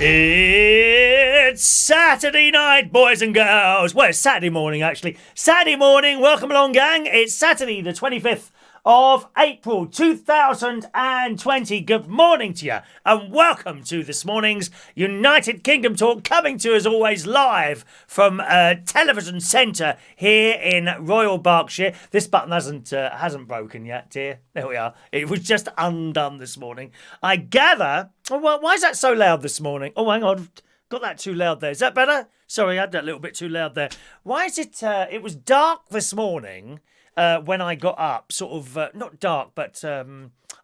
It's Saturday night, boys and girls. Well, it's Saturday morning, actually. Saturday morning. Welcome along, gang. It's Saturday, the 25th of April 2020. Good morning to you, and welcome to this morning's United Kingdom Talk, coming to us always live from a television centre here in Royal Berkshire. This button hasn't broken yet, dear. There we are. It was just undone this morning. I gather. Oh, well, why is that so loud this morning? Oh, hang on. Got that too loud there. Is that better? Sorry, I had that a little bit too loud there. Why is it? It was dark this morning. When I got up, sort of, not dark, but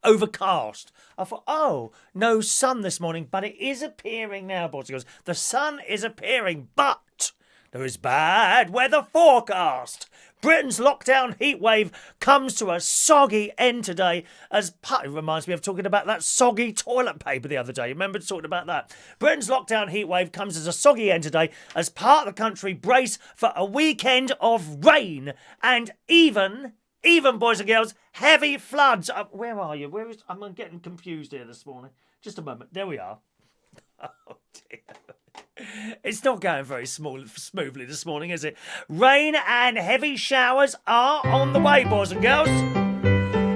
overcast. I thought, oh, no sun this morning, but it is appearing now, boys and girls. The sun is appearing, but there is bad weather forecast. Britain's lockdown heatwave comes to a soggy end today. It reminds me of talking about that soggy toilet paper the other day. Remember talking about that? Britain's lockdown heatwave comes as a soggy end today as part of the country brace for a weekend of rain and even boys and girls, heavy floods. Where are you? I'm getting confused here this morning. Just a moment. There we are. Oh dear. It's not going very smoothly this morning, is it? Rain and heavy showers are on the way, boys and girls.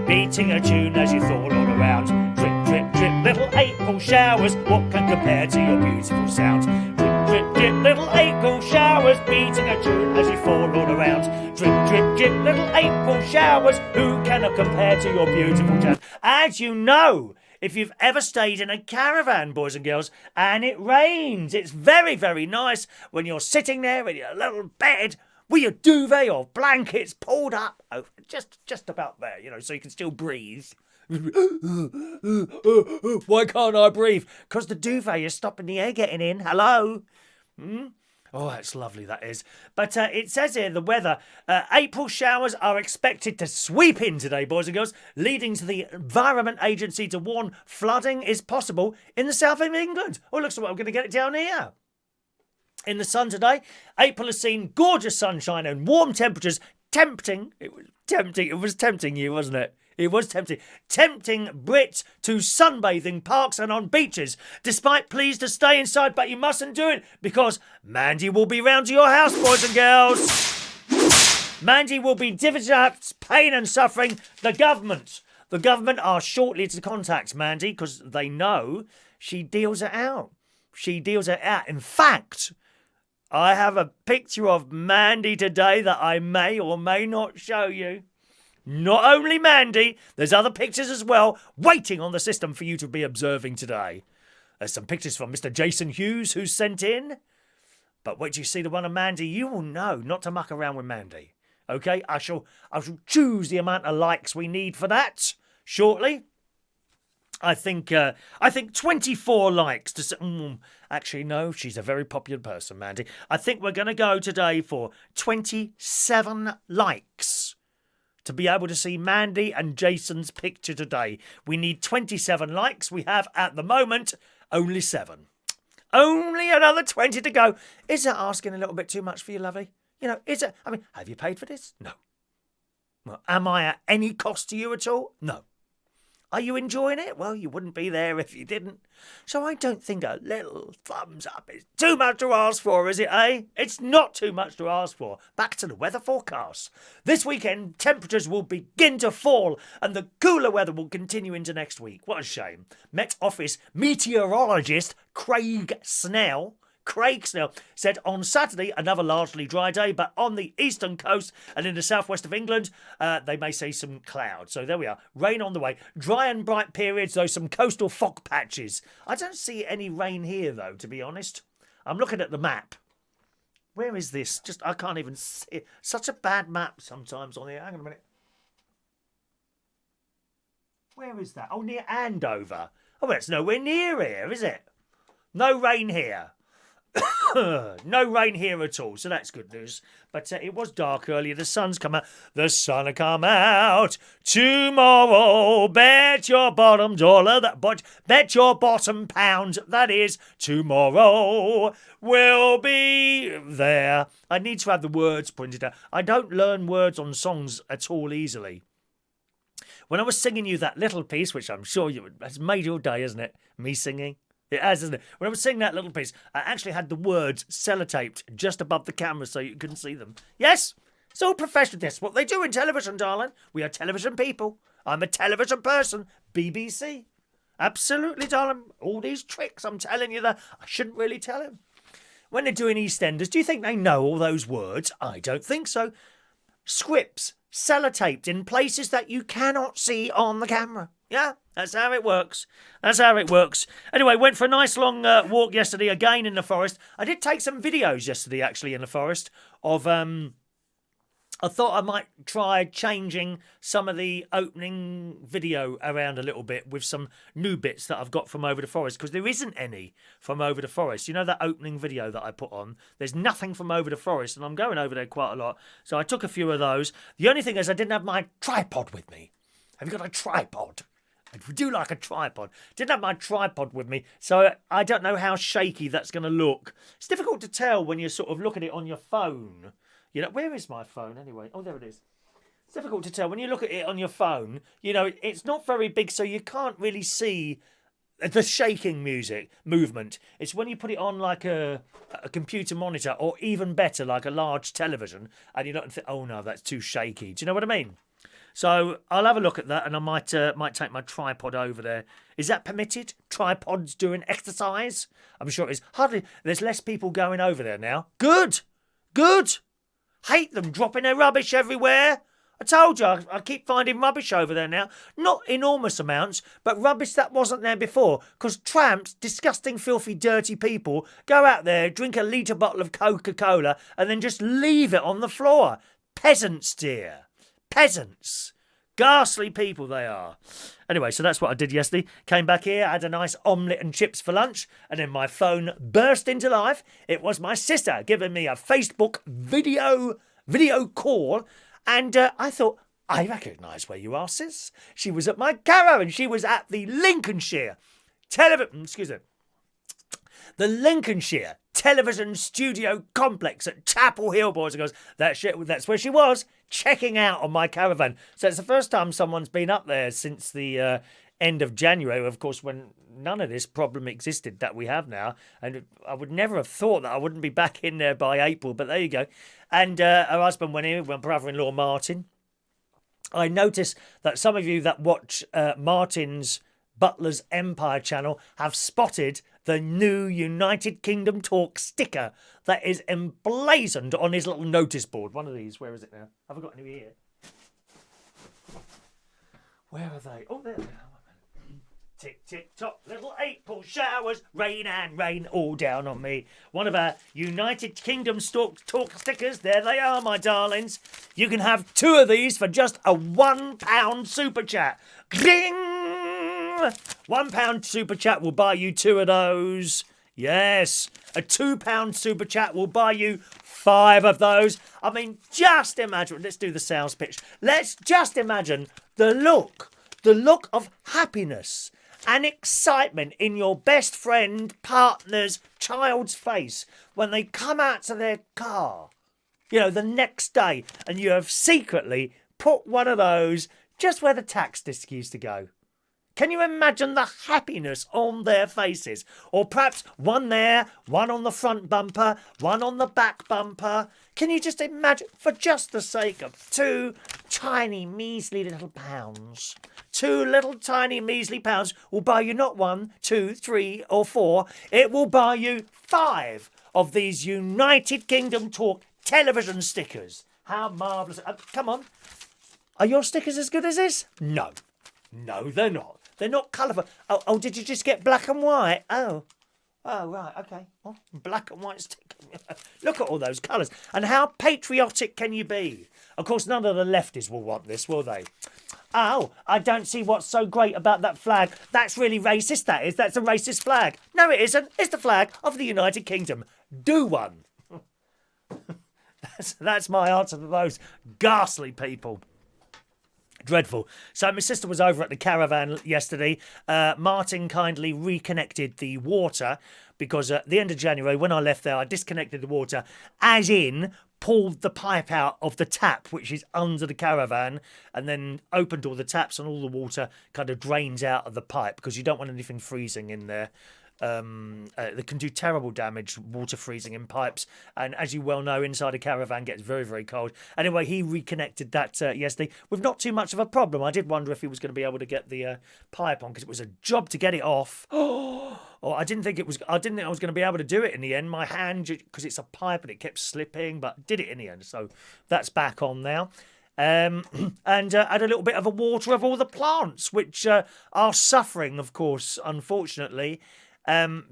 Beating a tune as you fall all around. Drip, drip, drip, little April showers. What can compare to your beautiful sound? Drip, drip, drip, little April showers. Beating a tune as you fall all around. Drip, drip, drip, little April showers. Who cannot compare to your beautiful sound? As you know, if you've ever stayed in a caravan, boys and girls, and it rains, it's very, very nice when you're sitting there in your little bed with your duvet or blankets pulled up, over, just about there, so you can still breathe. Why can't I breathe? Because the duvet is stopping the air getting in. Hello? Oh, that's lovely, that is. But it says here, the weather, April showers are expected to sweep in today, boys and girls, leading to the Environment Agency to warn flooding is possible in the south of England. Oh, looks like we're going to get it down here. In the sun today, April has seen gorgeous sunshine and warm temperatures, tempting. It was tempting you, wasn't it? It was tempting Brits to sunbathing parks and on beaches. Despite pleas to stay inside, but you mustn't do it because Mandy will be round to your house, boys and girls. Mandy will be divvying out pain and suffering. The government are shortly to contact Mandy because they know she deals it out. In fact, I have a picture of Mandy today that I may or may not show you. Not only Mandy, there's other pictures as well waiting on the system for you to be observing today. There's some pictures from Mr. Jason Hughes who's sent in. But wait till you see the one of Mandy, you will know not to muck around with Mandy. Okay, I shall choose the amount of likes we need for that shortly. I think 24 likes to say, actually no, she's a very popular person, Mandy. I think we're going to go today for 27 likes. To be able to see Mandy and Jason's picture today. We need 27 likes. We have, at the moment, only 7. Only another 20 to go. Is that asking a little bit too much for you, lovey? Have you paid for this? No. Well, am I at any cost to you at all? No. Are you enjoying it? Well, you wouldn't be there if you didn't. So I don't think a little thumbs up is too much to ask for, is it, eh? It's not too much to ask for. Back to the weather forecast. This weekend, temperatures will begin to fall and the cooler weather will continue into next week. What a shame. Met Office meteorologist Craig Snell said on Saturday, another largely dry day, but on the eastern coast and in the southwest of England, they may see some clouds. So there we are. Rain on the way. Dry and bright periods, though some coastal fog patches. I don't see any rain here, though, to be honest. I'm looking at the map. Where is this? I can't even see it. Such a bad map sometimes on here. Hang on a minute. Where is that? Oh, near Andover. Oh, well, it's nowhere near here, is it? No rain here. No rain here at all, so that's good news. But it was dark earlier. The sun's come out. The sun will come out tomorrow. Bet your bottom dollar bet your bottom pound. That is tomorrow. We'll be there. I need to have the words printed out. I don't learn words on songs at all easily. When I was singing you that little piece, which I'm sure has made your day, hasn't it? Me singing. It has, isn't it? When I was singing that little piece, I actually had the words sellotaped just above the camera so you couldn't see them. Yes, it's all professional. That's what they do in television, darling. We are television people. I'm a television person. BBC. Absolutely, darling. All these tricks, I'm telling you that I shouldn't really tell him. When they're doing EastEnders, do you think they know all those words? I don't think so. Scripts sellotaped in places that you cannot see on the camera. Yeah, that's how it works. That's how it works. Anyway, went for a nice long walk yesterday again in the forest. I did take some videos yesterday actually in the forest of I thought I might try changing some of the opening video around a little bit with some new bits that I've got from Over the Forest, because there isn't any from Over the Forest. You know that opening video that I put on? There's nothing from Over the Forest, and I'm going over there quite a lot. So I took a few of those. The only thing is I didn't have my tripod with me. Have you got a tripod? I do like a tripod. Didn't have my tripod with me, so I don't know how shaky that's going to look. It's difficult to tell when you sort of look at it on your phone. You know, where is my phone anyway? Oh, there it is. It's difficult to tell. When you look at it on your phone, you know, it's not very big, so you can't really see the shaking movement. It's when you put it on like a computer monitor, or even better, like a large television, and you don't think, oh no, that's too shaky. Do you know what I mean? So I'll have a look at that, and I might take my tripod over there. Is that permitted? Tripods during exercise? I'm sure it is. There's less people going over there now. Good. Hate them dropping their rubbish everywhere. I told you, I keep finding rubbish over there now. Not enormous amounts, but rubbish that wasn't there before. Because tramps, disgusting, filthy, dirty people, go out there, drink a litre bottle of Coca-Cola, and then just leave it on the floor. Peasants, dear. Peasants. Ghastly people they are. Anyway, so that's what I did yesterday. Came back here, had a nice omelette and chips for lunch, and then my phone burst into life. It was my sister giving me a Facebook video call, and I thought, I recognise where you are, sis. She was at my Caravan. She was at the Lincolnshire the Lincolnshire Television Studio Complex at Chapel Hill, boys and girls. That's where she was, checking out on my Caravan. So it's the first time someone's been up there since the end of January, of course, when none of this problem existed that we have now. And I would never have thought that I wouldn't be back in there by April, but there you go. And her husband went in, my brother-in-law Martin. I noticed that some of you that watch Martin's Butler's Empire channel have spotted the new United Kingdom Talk sticker that is emblazoned on his little notice board. One of these. Where is it now? Have I got any here? Where are they? Oh, there they are. Tick, tick, tock, little April showers, rain and rain all down on me. One of our United Kingdom Talk stickers. There they are, my darlings. You can have 2 of these for just a £1 super chat. Ding! £1 super chat will buy you 2 of those. Yes, a £2 super chat will buy you 5 of those. I mean, just imagine. Let's do the sales pitch. Let's just imagine the look of happiness and excitement in your best friend, partner's, child's face when they come out to their car, you know, the next day, and you have secretly put one of those just where the tax disc used to go. Can you imagine the happiness on their faces? Or perhaps one there, one on the front bumper, one on the back bumper. Can you just imagine, for just the sake of 2 tiny, measly little pounds, 2 little tiny, measly pounds will buy you not 1, 2, 3 or 4. It will buy you 5 of these United Kingdom Talk television stickers. How marvellous. Come on. Are your stickers as good as this? No. No, they're not. They're not colourful. Oh, did you just get black and white? Oh, right, okay. Well, black and white stick. Look at all those colours. And how patriotic can you be? Of course, none of the lefties will want this, will they? Oh, I don't see what's so great about that flag. That's really racist, that is. That's a racist flag. No, it isn't. It's the flag of the United Kingdom. Do one. That's my answer to those ghastly people. Dreadful. So my sister was over at the Caravan yesterday. Martin kindly reconnected the water because at the end of January, when I left there, I disconnected the water, as in pulled the pipe out of the tap, which is under the Caravan, and then opened all the taps and all the water kind of drains out of the pipe because you don't want anything freezing in there. They can do terrible damage, water freezing in pipes. And as you well know, inside a caravan gets very, very cold. Anyway, he reconnected that yesterday with not too much of a problem. I did wonder if he was going to be able to get the pipe on, because it was a job to get it off. Oh, I didn't think I was going to be able to do it in the end. My hand, because it's a pipe and it kept slipping, but did it in the end. So that's back on now. And had a little bit of a water of all the plants, which are suffering, of course, unfortunately,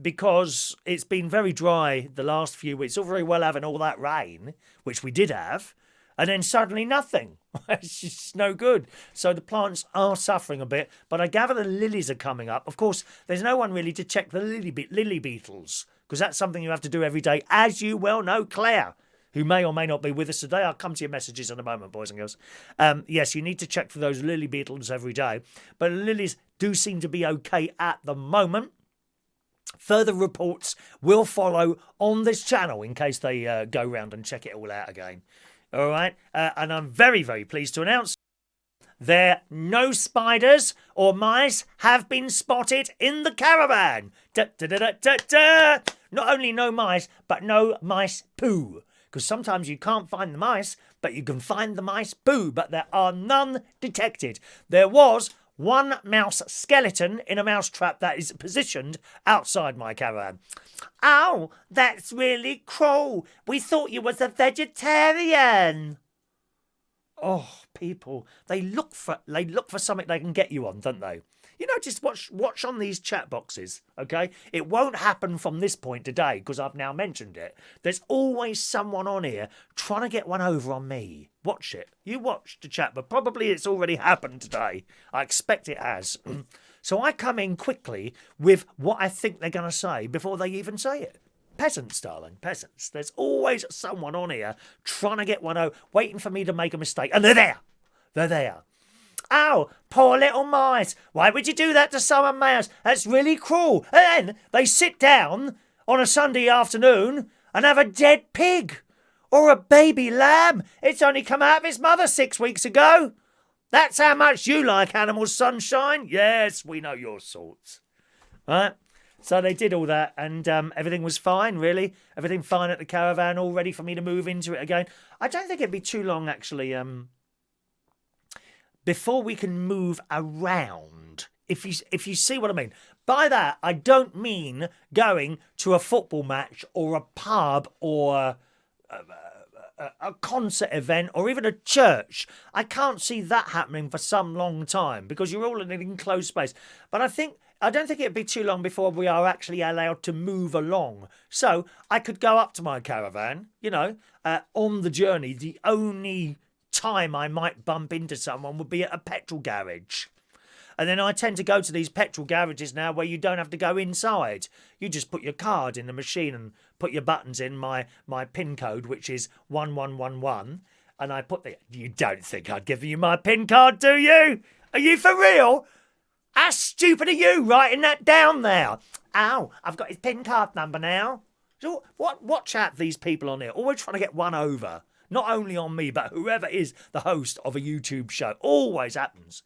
because it's been very dry the last few weeks. It's all very well having all that rain, which we did have, and then suddenly nothing. It's just no good. So the plants are suffering a bit, but I gather the lilies are coming up. Of course, there's no one really to check the lily beetles, because that's something you have to do every day, as you well know, Claire, who may or may not be with us today. I'll come to your messages in a moment, boys and girls. Yes, you need to check for those lily beetles every day. But lilies do seem to be okay at the moment. Further reports will follow on this channel in case they go round and check it all out again. All right? And I'm very, very pleased to announce no spiders or mice have been spotted in the caravan. Da, da, da, da, da, da. Not only no mice, but no mice poo. Because sometimes you can't find the mice, but you can find the mice poo. But there are none detected. There was one mouse skeleton in a mouse trap that is positioned outside my caravan. Oh, that's really cruel. We thought you was a vegetarian. Oh, people, they look for something they can get you on, don't they? You know, just watch on these chat boxes, okay? It won't happen from this point today because I've now mentioned it. There's always someone on here trying to get one over on me. Watch it. You watch the chat, but probably it's already happened today. I expect it has. So I come in quickly with what I think they're going to say before they even say it. Peasants, darling, peasants. There's always someone on here trying to get one over, waiting for me to make a mistake. And they're there. They're there. Oh, poor little mice. Why would you do that to someone, mouse? That's really cruel. And then they sit down on a Sunday afternoon and have a dead pig or a baby lamb. It's only come out of its mother 6 weeks ago. That's how much you like animals, sunshine. Yes, we know your sorts. Right? So they did all that, and everything was fine, really. Everything fine at the caravan, all ready for me to move into it again. I don't think it'd be too long, actually, before we can move around, if you see what I mean. By that, I don't mean going to a football match or a pub or a concert event or even a church. I can't see that happening for some long time because you're all in an enclosed space. But I don't think it'd be too long before we are actually allowed to move along. So I could go up to my caravan, on the journey. The only time I might bump into someone would be at a petrol garage. And then I tend to go to these petrol garages now where you don't have to go inside. You just put your card in the machine and put your buttons in my PIN code, which is 1111. And I put you don't think I'd give you my PIN card, do you? Are you for real? How stupid are you writing that down there? Ow, I've got his PIN card number now. So watch out these people on here. Always trying to get one over. Not only on me, but whoever is the host of a YouTube show. Always happens.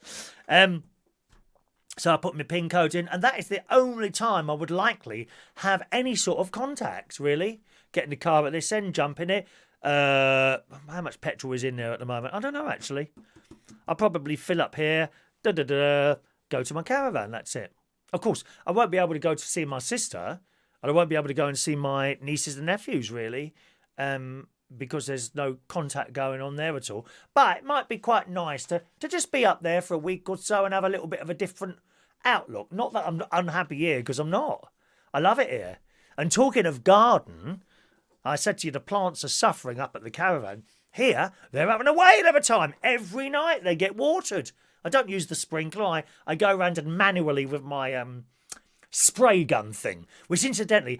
So I put my PIN code in, and that is the only time I would likely have any sort of contact, really. Get in the car at this end, jump in it. How much petrol is in there at the moment? I don't know, actually. I'll probably fill up here. Go to my caravan, that's it. Of course, I won't be able to go to see my sister, and I won't be able to go and see my nieces and nephews, really. Because there's no contact going on there at all. But it might be quite nice to just be up there for a week or so and have a little bit of a different outlook. Not that I'm unhappy here, because I'm not. I love it here. And talking of garden, I said to you the plants are suffering up at the caravan. Here, they're having a whale of a time. Every night they get watered. I don't use the sprinkler. I go around and manually with my spray gun thing, which incidentally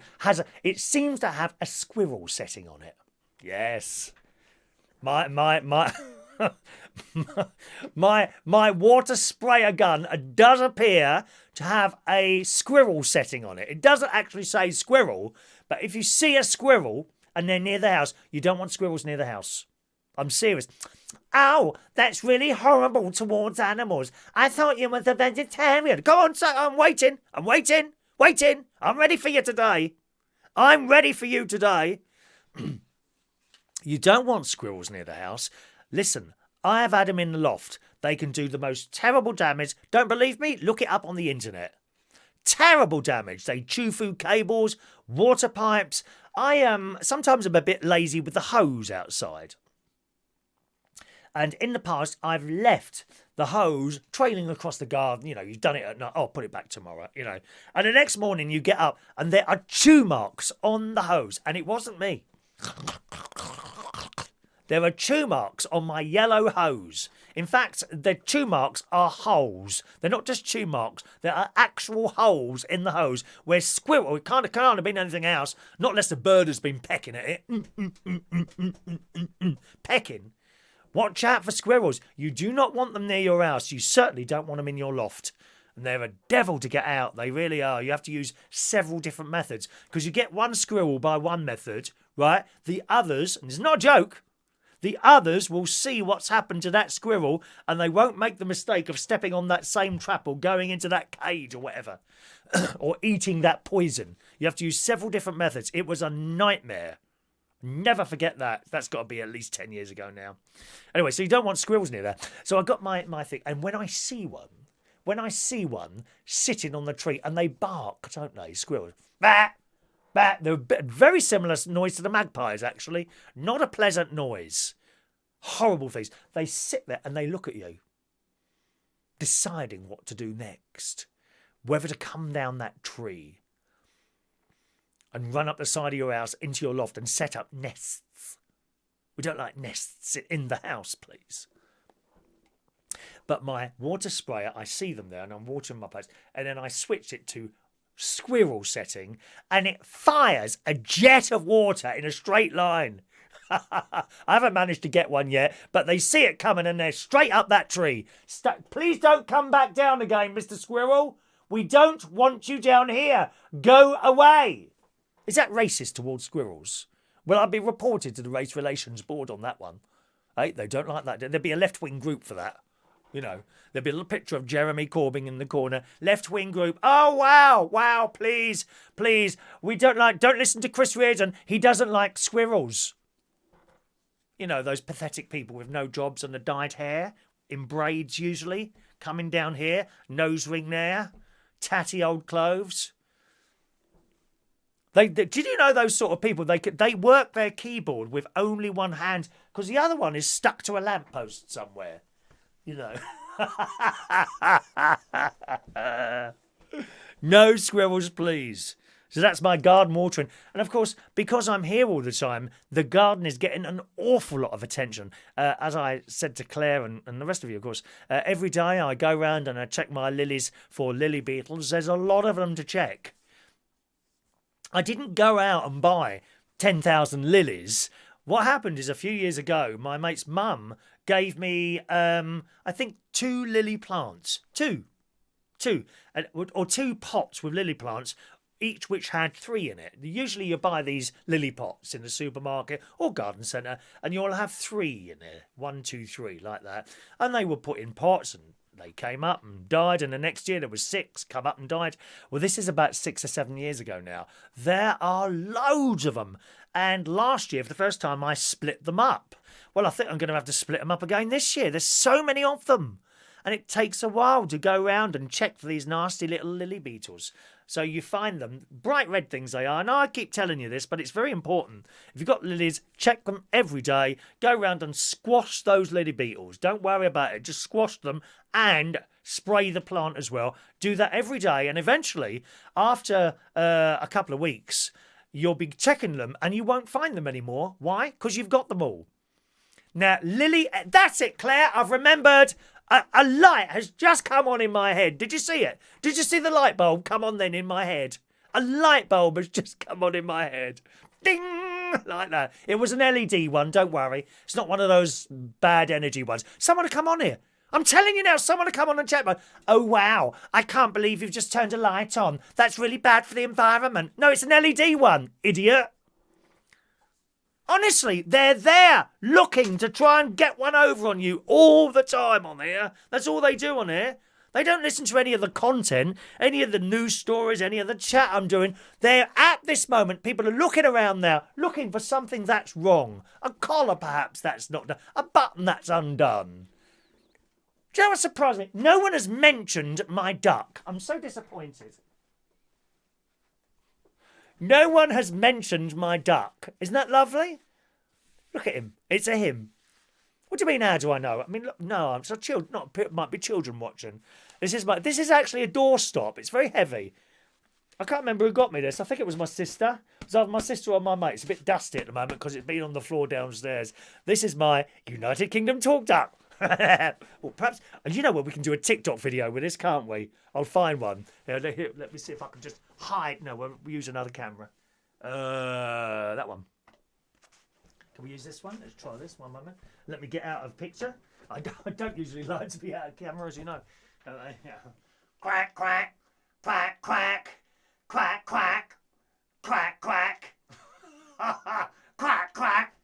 it seems to have a squirrel setting on it. Yes, my water sprayer gun does appear to have a squirrel setting on it. It doesn't actually say squirrel, but if you see a squirrel and they're near the house, you don't want squirrels near the house. I'm serious. Oh, that's really horrible towards animals. I thought you were a vegetarian. Go on, sir. I'm waiting. Waiting. I'm ready for you today. I'm ready for you today. You don't want squirrels near the house. Listen, I have had them in the loft. They can do the most terrible damage. Don't believe me? Look it up on the internet. Terrible damage. They chew through cables, water pipes. Sometimes I'm a bit lazy with the hose outside. And in the past, I've left the hose trailing across the garden. You've done it at night. Oh, put it back tomorrow, And the next morning you get up and there are chew marks on the hose. And it wasn't me. There are chew marks on my yellow hose. In fact, the chew marks are holes. They're not just chew marks. There are actual holes in the hose where squirrel, it can't have been anything else, not unless the bird has been pecking at it. Pecking. Watch out for squirrels. You do not want them near your house. You certainly don't want them in your loft. And they're a devil to get out. They really are. You have to use several different methods. Because you get one squirrel by one method, right? The others, and it's not a joke, the others will see what's happened to that squirrel and they won't make the mistake of stepping on that same trap or going into that cage or whatever. Or eating that poison. You have to use several different methods. It was a nightmare. Never forget that. That's got to be at least 10 years ago now. Anyway, so you don't want squirrels near there. So I got my thing. And when I see one sitting on the tree and they bark, don't they, squirrels? Bah! Bah! They're a very similar noise to the magpies, actually. Not a pleasant noise. Horrible things. They sit there and they look at you, deciding what to do next. Whether to come down that tree and run up the side of your house into your loft and set up nests. We don't like nests in the house, please. But my water sprayer, I see them there and I'm watering my place. And then I switched it to squirrel setting and it fires a jet of water in a straight line. I haven't managed to get one yet, but they see it coming and they're straight up that tree. Please don't come back down again, Mr. Squirrel. We don't want you down here. Go away. Is that racist towards squirrels? Will I be reported to the Race Relations Board on that one? Hey, they don't like that. There'd be a left-wing group for that. There'd be a little picture of Jeremy Corbyn in the corner. Left-wing group. Oh, wow, please. We don't listen to Chris Reardon. He doesn't like squirrels. Those pathetic people with no jobs and the dyed hair, in braids usually, coming down here, nose ring there, tatty old clothes. Did you know those sort of people, they work their keyboard with only one hand because the other one is stuck to a lamppost somewhere? No squirrels, please. So that's my garden watering. And of course, because I'm here all the time, the garden is getting an awful lot of attention. As I said to Claire and the rest of you, of course, every day I go round and I check my lilies for lily beetles. There's a lot of them to check. I didn't go out and buy 10,000 lilies. What happened is a few years ago, my mate's mum gave me, I think, 2 lily plants. Two. Or 2 pots with lily plants, each which had 3 in it. Usually you buy these lily pots in the supermarket or garden centre and you'll have 3 in there. 1, 2, 3, like that. And they were put in pots and they came up and died, and the next year there was 6 come up and died. Well, this is about 6 or 7 years ago now. There are loads of them. And last year, for the first time, I split them up. Well, I think I'm going to have to split them up again this year. There's so many of them. And it takes a while to go round and check for these nasty little lily beetles. So you find them, bright red things they are. And I keep telling you this, but it's very important. If you've got lilies, check them every day. Go round and squash those lily beetles. Don't worry about it. Just squash them and spray the plant as well. Do that every day. And eventually, after a couple of weeks, you'll be checking them and you won't find them anymore. Why? Because you've got them all. Now, Lily, that's it, Claire. I've remembered. A light has just come on in my head. Did you see it? Did you see the light bulb come on then in my head? A light bulb has just come on in my head. Ding! Like that. It was an LED one, don't worry. It's not one of those bad energy ones. Someone to come on here. I'm telling you now, someone to come on and check. Oh, wow. I can't believe you've just turned a light on. That's really bad for the environment. No, it's an LED one, idiot. Honestly, they're there looking to try and get one over on you all the time on here. That's all they do on here. They don't listen to any of the content, any of the news stories, any of the chat I'm doing. They're at this moment, people are looking around now, looking for something that's wrong. A collar perhaps that's not done. A button that's undone. Do you know what surprised me? No one has mentioned my duck. I'm so disappointed. No one has mentioned my duck. Isn't that lovely? Look at him. It's a him. What do you mean, how do I know? I mean, look, no, I'm so chilled. Might be children watching. This is actually a doorstop. It's very heavy. I can't remember who got me this. I think it was my sister. It was either my sister or my mate. It's a bit dusty at the moment because it's been on the floor downstairs. This is my United Kingdom talk duck. Well, perhaps, and you know what, we can do a TikTok video with this, can't we? I'll find one. Let me see if I can just hide. No, we'll use another camera. That one. Can we use this one? Let's try this one moment. Let me get out of picture. I don't usually like to be out of camera, as you know. Quack, quack, quack, quack, quack, quack, quack, quack. Quack, quack, quack.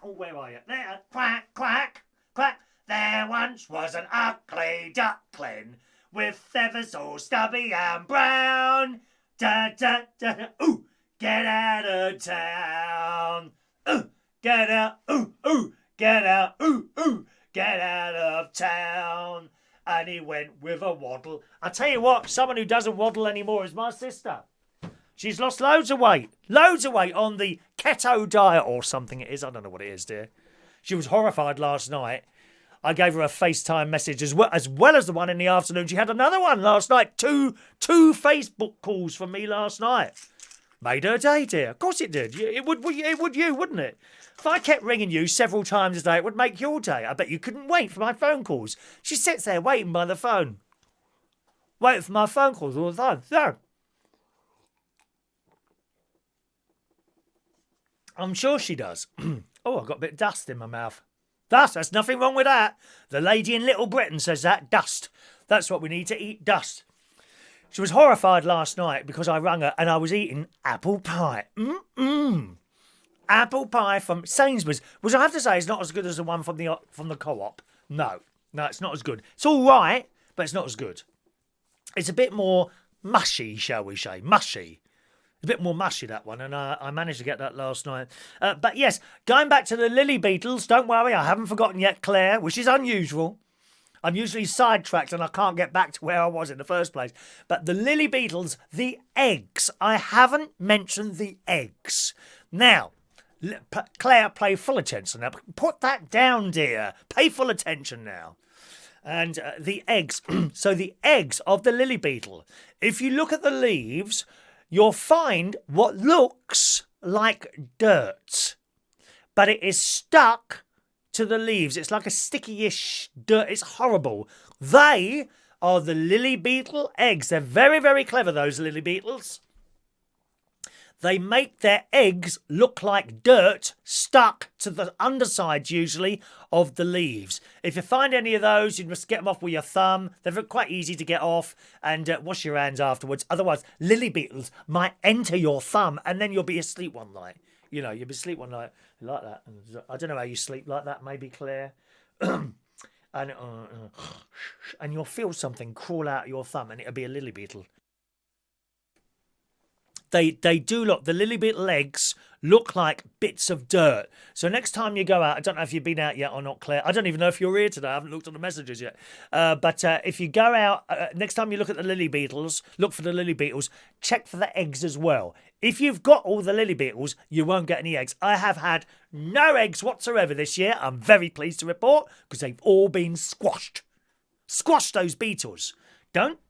Oh, where are you? There. Quack, quack, quack. There once was an ugly duckling with feathers all stubby and brown. Da da da da. Ooh, get out of town. Ooh, get out. Ooh, ooh, get out. Ooh, ooh, get out of town. And he went with a waddle. I tell you what, someone who doesn't waddle anymore is my sister. She's lost loads of weight on the keto diet or something it is. I don't know what it is, dear. She was horrified last night. I gave her a FaceTime message as well as the one in the afternoon. She had another one last night. Two Facebook calls from me last night. Made her day, dear. Of course it did. It would, wouldn't it? If I kept ringing you several times a day, it would make your day. I bet you couldn't wait for my phone calls. She sits there waiting by the phone. Waiting for my phone calls all the time. So, I'm sure she does. Oh, I've got a bit of dust in my mouth. Dust, there's nothing wrong with that. The lady in Little Britain says that. Dust. That's what we need to eat, dust. She was horrified last night because I rang her and I was eating apple pie. Apple pie from Sainsbury's, which I have to say is not as good as the one from the co-op. No, it's not as good. It's all right, but it's not as good. It's a bit more mushy, shall we say. Mushy. A bit more mushy, that one, and I managed to get that last night. But yes, going back to the Lily Beetles, don't worry, I haven't forgotten yet, Claire, which is unusual. I'm usually sidetracked and I can't get back to where I was in the first place. But the Lily Beetles, the eggs. I haven't mentioned the eggs. Now, Claire, pay full attention now. Put that down, dear. Pay full attention now. And the eggs. So the eggs of the Lily Beetle. If you look at the leaves, you'll find what looks like dirt, but it is stuck to the leaves. It's like a sticky-ish dirt. It's horrible. They are the Lily Beetle eggs. They're very, very clever, those Lily Beetles. They make their eggs look like dirt stuck to the undersides, usually, of the leaves. If you find any of those, you must get them off with your thumb. They're quite easy to get off, and wash your hands afterwards. Otherwise, Lily Beetles might enter your thumb, and then you'll be asleep one night. You know, you'll be asleep one night like that. I don't know how you sleep like that, maybe, Claire. And you'll feel something crawl out of your thumb, and it'll be a Lily Beetle. They do look, the Lily Beetle eggs look like bits of dirt. So next time you go out, I don't know if you've been out yet or not, Claire. I don't even know if you're here today. I haven't looked at the messages yet. But if you go out, next time you look at the Lily Beetles, look for the Lily Beetles, check for the eggs as well. If you've got all the Lily Beetles, you won't get any eggs. I have had no eggs whatsoever this year. I'm very pleased to report because they've all been squashed. Squash those beetles.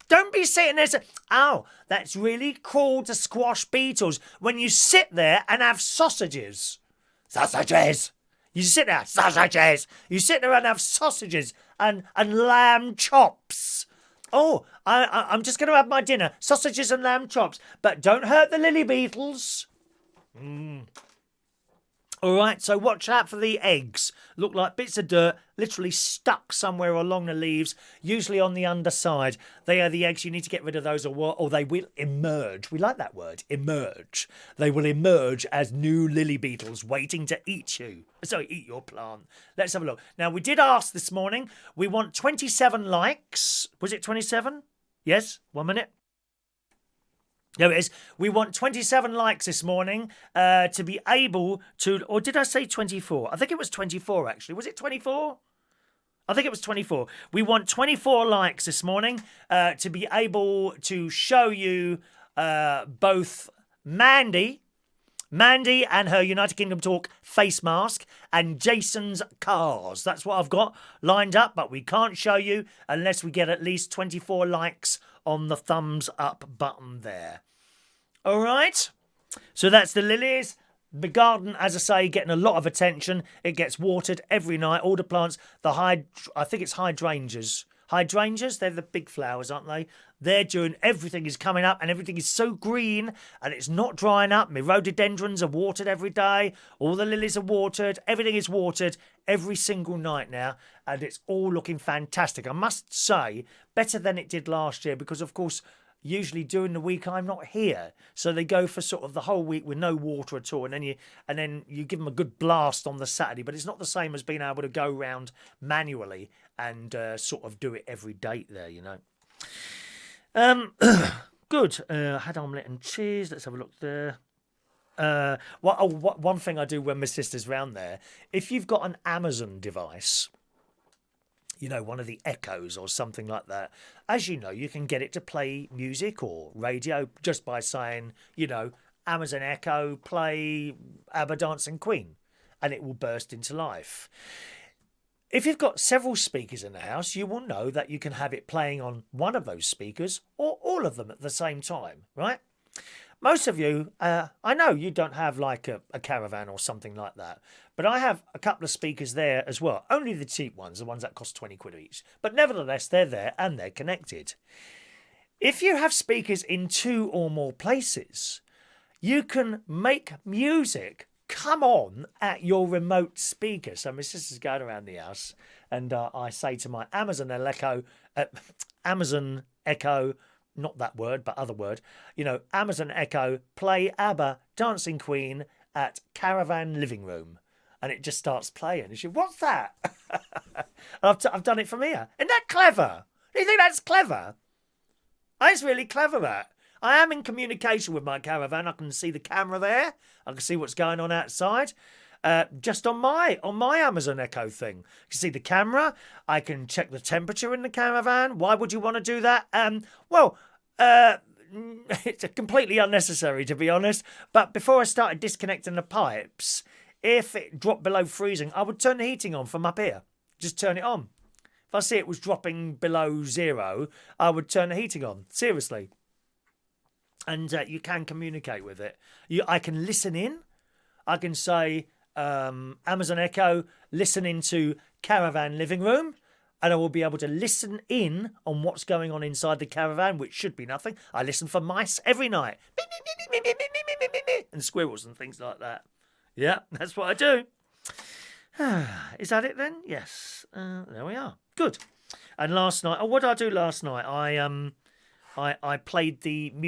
Don't be sitting there saying, oh, that's really cruel to squash beetles when you sit there and have sausages. Sausages! You sit there, sausages! You sit there and have sausages and lamb chops. Oh, I'm just going to have my dinner, sausages and lamb chops, but don't hurt the Lily Beetles. All right, so watch out for the eggs. Look like bits of dirt literally stuck somewhere along the leaves, usually on the underside. They are the eggs. You need to get rid of those or they will emerge. We like that word, emerge. They will emerge as new lily beetles waiting to eat you. Sorry, eat your plant. Let's have a look. Now, we did ask this morning. We want 27 likes. Was it 27? Yes, 1 minute. There it is. We want 27 likes this morning to be able to... Or did I say 24? I think it was 24, actually. Was it 24? I think it was 24. We want 24 likes this morning to be able to show you both Mandy and her United Kingdom Talk face mask and Jason's cars. That's what I've got lined up, but we can't show you unless we get at least 24 likes on the thumbs up button there. All right, so that's the lilies. The garden, as I say, getting a lot of attention. It gets watered every night. All the plants, I think it's hydrangeas. Hydrangeas, they're the big flowers, aren't they? They're doing, everything is coming up and everything is so green and it's not drying up. My rhododendrons are watered every day. All the lilies are watered. Everything is watered every single night now and it's all looking fantastic. I must say, better than it did last year because, of course, usually during the week I'm not here, so they go for sort of the whole week with no water at all, and then you give them a good blast on the Saturday. But it's not the same as being able to go round manually and sort of do it every day there, you know. Good. Had omelette and cheese. Let's have a look there. One thing I do when my sister's round there, if you've got an Amazon device, you know, one of the Echoes or something like that. As you know, you can get it to play music or radio just by saying, you know, Amazon Echo, play ABBA Dancing Queen, and it will burst into life. If you've got several speakers in the house, you will know that you can have it playing on one of those speakers or all of them at the same time, right? Most of you, I know you don't have like a Caravan or something like that, but I have a couple of speakers there as well. Only the cheap ones, the ones that cost 20 quid each. But nevertheless, they're there and they're connected. If you have speakers in 2 or more places, you can make music come on at your remote speaker. So my sister's going around the house and I say to my Amazon Echo, not that word, but other word, you know, Amazon Echo, play ABBA Dancing Queen at Caravan living room. And it just starts playing. And she, what's that? I've done it from here. Isn't that clever? Do you think that's clever? It's really clever, that. I am in communication with my Caravan. I can see the camera there. I can see what's going on outside. Just on my Amazon Echo thing. You can see the camera. I can check the temperature in the Caravan. Why would you want to do that? It's completely unnecessary, to be honest. But before I started disconnecting the pipes, if it dropped below freezing, I would turn the heating on from up here. Just turn it on. If I see it was dropping below 0, I would turn the heating on. Seriously. And you can communicate with it. I can listen in. I can say... Amazon Echo, listen into Caravan living room, and I will be able to listen in on what's going on inside the Caravan, which should be nothing. I listen for mice every night, and squirrels and things like that. Yeah, that's what I do. Is that it then? Yes. There we are. Good. And last night, what did I do last night? I played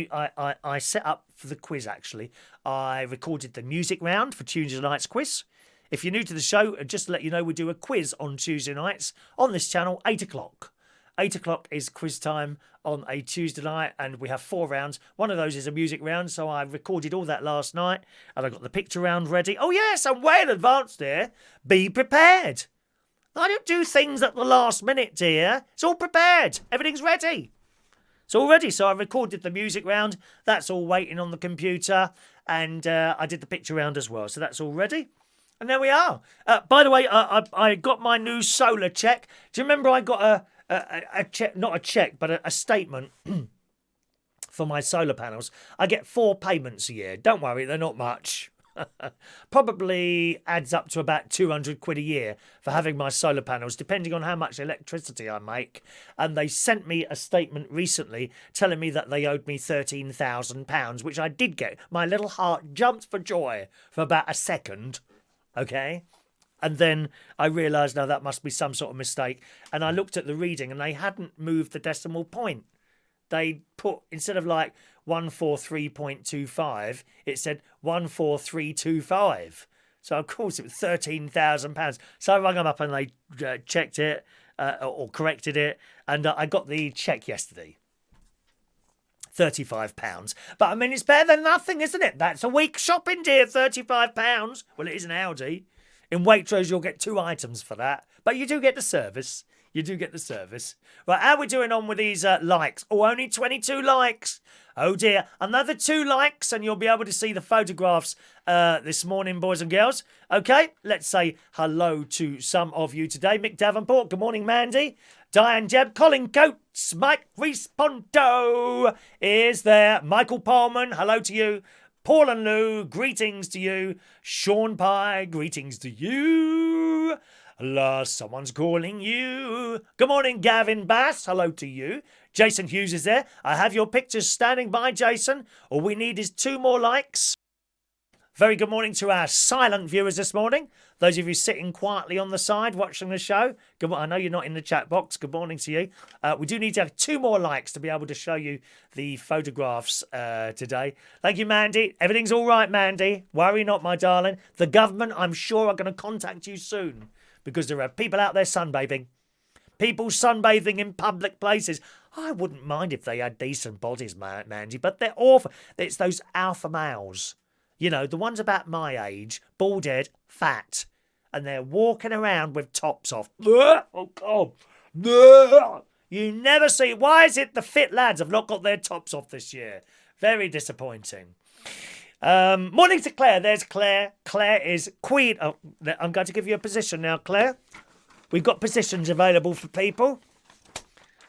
I set up for the quiz, actually. I recorded the music round for Tuesday night's quiz. If you're new to the show, just to let you know, we do a quiz on Tuesday nights on this channel, 8 o'clock. 8 o'clock is quiz time on a Tuesday night, and we have 4 rounds. One of those is a music round, so I recorded all that last night, and I got the picture round ready. Oh yes, I'm way in advance there. Be prepared. I don't do things at the last minute, dear. It's all prepared. Everything's ready. It's all ready. So I recorded the music round. That's all waiting on the computer. And I did the picture round as well. So that's all ready. And there we are. By the way, I got my new solar check. Do you remember I got a check, not a check, but a statement for my solar panels? I get 4 payments a year. Don't worry, they're not much. Probably adds up to about 200 quid a year for having my solar panels, depending on how much electricity I make. And they sent me a statement recently telling me that they owed me £13,000, which I did get. My little heart jumped for joy for about a second. Okay? And then I realised, now that must be some sort of mistake. And I looked at the reading and they hadn't moved the decimal point. They put, instead of like 143.25, it said 14325. So, of course, it was £13,000. So I rang them up and they checked it or corrected it. And I got the cheque yesterday. £35. But, I mean, it's better than nothing, isn't it? That's a week's shopping, dear, £35. Well, it is an Aldi. In Waitrose, you'll get 2 items for that. But you do get the service. You do get the service. Right, how are we doing on with these likes? Oh, only 22 likes. Oh, dear. Another 2 likes and you'll be able to see the photographs this morning, boys and girls. OK, let's say hello to some of you today. Mick Davenport, good morning, Mandy. Diane Jebb, Colin Coates, Mike Respondo is there. Michael Palman, hello to you. Paul and Lou, greetings to you. Sean Pye, greetings to you. Someone's calling you. Good morning, Gavin Bass. Hello to you. Jason Hughes is there. I have your pictures standing by, Jason. All we need is 2 more likes. Very good morning to our silent viewers this morning. Those of you sitting quietly on the side watching the show. Good morning. I know you're not in the chat box. Good morning to you. We do need to have 2 more likes to be able to show you the photographs today. Thank you, Mandy. Everything's all right, Mandy. Worry not, my darling. The government, I'm sure, are going to contact you soon because there are people out there sunbathing. People sunbathing in public places. I wouldn't mind if they had decent bodies, Mandy, but they're awful. It's those alpha males. You know, the ones about my age, bald-head, fat, and they're walking around with tops off. Oh, God. You never see. Why is it the fit lads have not got their tops off this year? Very disappointing. Morning to Claire. There's Claire. Claire is queen. Oh, I'm going to give you a position now, Claire. We've got positions available for people.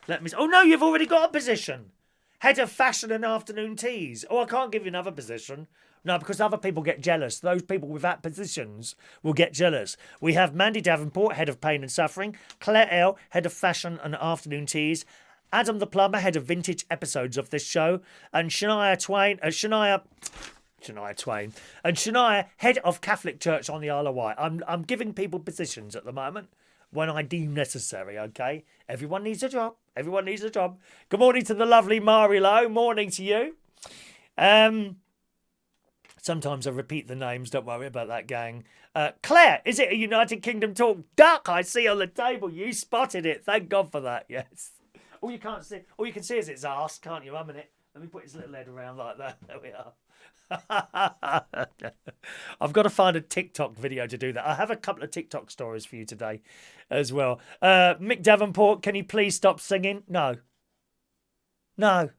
Let me. Oh, no, you've already got a position. Head of fashion and afternoon teas. Oh, I can't give you another position. No, because other people get jealous. Those people without positions will get jealous. We have Mandy Davenport, Head of Pain and Suffering. Claire L, Head of Fashion and Afternoon Teas. Adam the Plumber, Head of Vintage Episodes of this show. And Shania Twain, And Shania, Head of Catholic Church on the Isle of Wight. I'm giving people positions at the moment when I deem necessary, OK? Everyone needs a job. Everyone needs a job. Good morning to the lovely Marilo. Morning to you. Sometimes I repeat the names. Don't worry about that, gang. Claire, is it a United Kingdom talk duck I see on the table? You spotted it. Thank God for that. Yes. All you can see is its arse, can't you? A minute. Let me put his little head around like that. There we are. I've got to find a TikTok video to do that. I have a couple of TikTok stories for you today as well. Mick Davenport, can you please stop singing? No. No,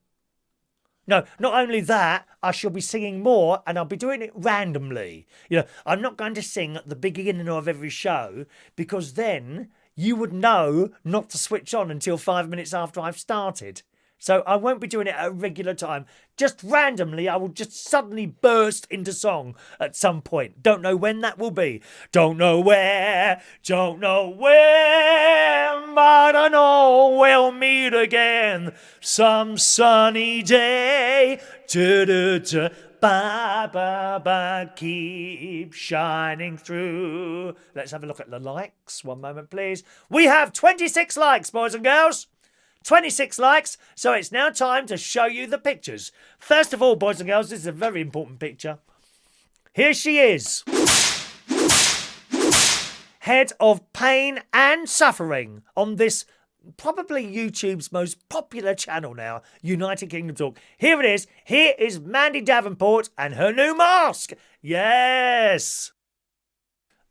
not only that, I shall be singing more and I'll be doing it randomly. You know, I'm not going to sing at the beginning of every show because then you would know not to switch on until 5 minutes after I've started. So I won't be doing it at a regular time. Just randomly, I will just suddenly burst into song at some point. Don't know when that will be. Don't know where, but I know we'll meet again some sunny day. Ba, keep shining through. Let's have a look at the likes. One moment, please. We have 26 likes, boys and girls. 26 likes, so it's now time to show you the pictures. First of all, boys and girls, this is a very important picture. Here she is. Head of Pain and Suffering on this probably YouTube's most popular channel now, United Kingdom Talk. Here it is. Here is Mandy Davenport and her new mask. Yes.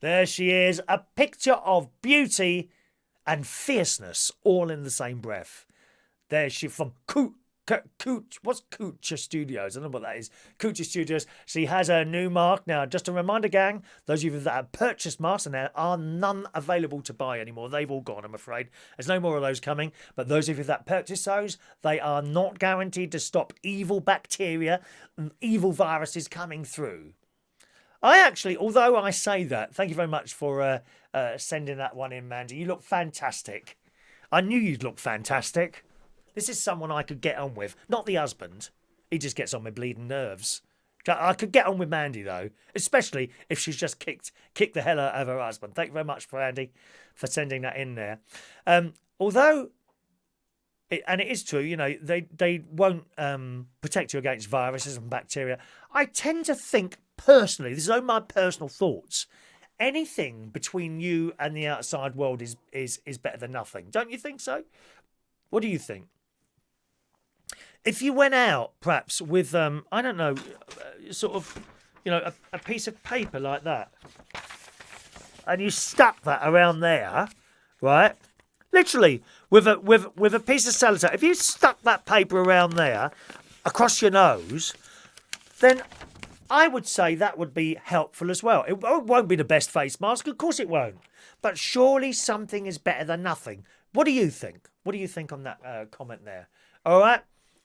There she is. A picture of beauty and fierceness all in the same breath. There's she from what's Kucha Studios? I don't know what that is. Kucha Studios. She has her new mask. Now, just a reminder, gang, those of you that have purchased masks, and there are none available to buy anymore. They've all gone, I'm afraid. There's no more of those coming. But those of you that purchase those, they are not guaranteed to stop evil bacteria and evil viruses coming through. I actually, although I say that, thank you very much for sending that one in, Mandy. You look fantastic. I knew you'd look fantastic. This is someone I could get on with. Not the husband. He just gets on my bleeding nerves. I could get on with Mandy, though, especially if she's just kicked the hell out of her husband. Thank you very much, for Andy, for sending that in there. Although, and it is true, you know, they won't protect you against viruses and bacteria. I tend to think, personally, this is only my personal thoughts, anything between you and the outside world is better than nothing. Don't you think so? What do you think? If you went out, perhaps, with, I don't know, sort of, you know, a piece of paper like that, and you stuck that around there, right? Literally, with a piece of sellotape, if you stuck that paper around there, across your nose, then I would say that would be helpful as well. It won't be the best face mask, of course it won't. But surely something is better than nothing. What do you think? What do you think on that comment there? All right.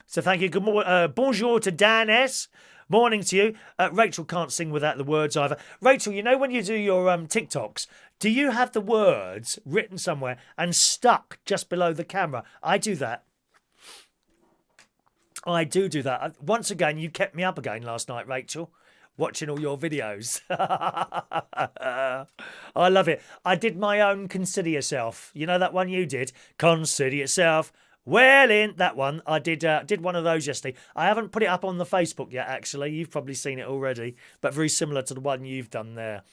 So thank you. Good morning. Bonjour to Dan S. Morning to you. Rachel can't sing without the words either. Rachel, you know when you do your TikToks, do you have the words written somewhere and stuck just below the camera? I do that. I do that. Once again, you kept me up again last night, Rachel, watching all your videos. I love it. I did my own Consider Yourself. You know that one you did? Consider Yourself. Well, in that one, I did one of those yesterday. I haven't put it up on the Facebook yet, actually. You've probably seen it already, but very similar to the one you've done there.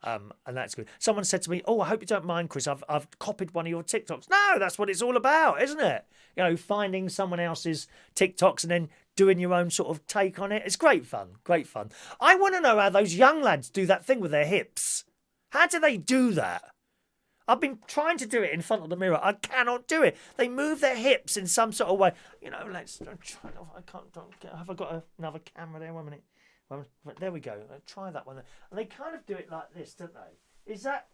And that's good. Someone said to me, "Oh, I hope you don't mind, Chris. I've copied one of your TikToks." No, that's what it's all about, isn't it? You know, finding someone else's TikToks and then doing your own sort of take on it. It's great fun. Great fun. I want to know how those young lads do that thing with their hips. How do they do that? I've been trying to do it in front of the mirror. I cannot do it. They move their hips in some sort of way. You know, let's try. I can't. Have I got another camera there? 1 minute. There we go. Try that one. And they kind of do it like this, don't they? Is that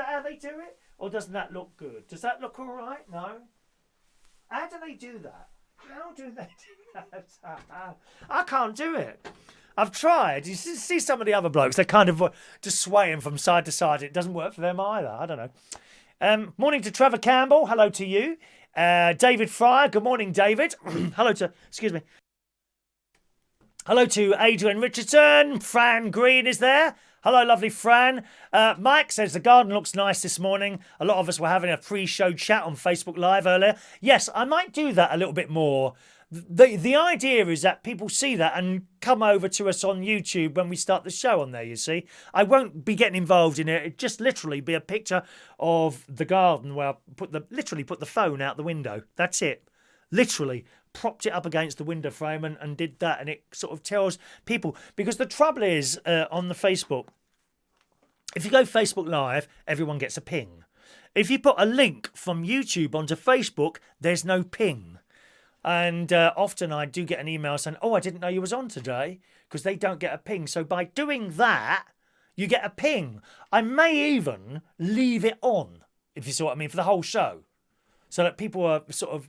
how they do it? Or doesn't that look good? Does that look all right? No? How do they do that? How do they do that? I can't do it. I've tried. You see some of the other blokes, they're kind of just swaying from side to side. It doesn't work for them either. I don't know. Morning to Trevor Campbell. Hello to you. David Fryer. Good morning, David. Hello to Adrian Richardson. Fran Green is there. Hello, lovely Fran. Mike says the garden looks nice this morning. A lot of us were having a pre-show chat on Facebook Live earlier. Yes, I might do that a little bit more. The idea is that people see that and come over to us on YouTube when we start the show on there, you see. I won't be getting involved in it. It'd just literally be a picture of the garden where I literally put the phone out the window. That's it. Literally propped it up against the window frame and did that, and it sort of tells people, because the trouble is on the Facebook, if you go Facebook Live, everyone gets a ping. If you put a link from YouTube onto Facebook, there's no ping. And often I do get an email saying, "Oh, I didn't know you was on today," because they don't get a ping. So by doing that, you get a ping. I may even leave it on, if you see what I mean, for the whole show, so that people are sort of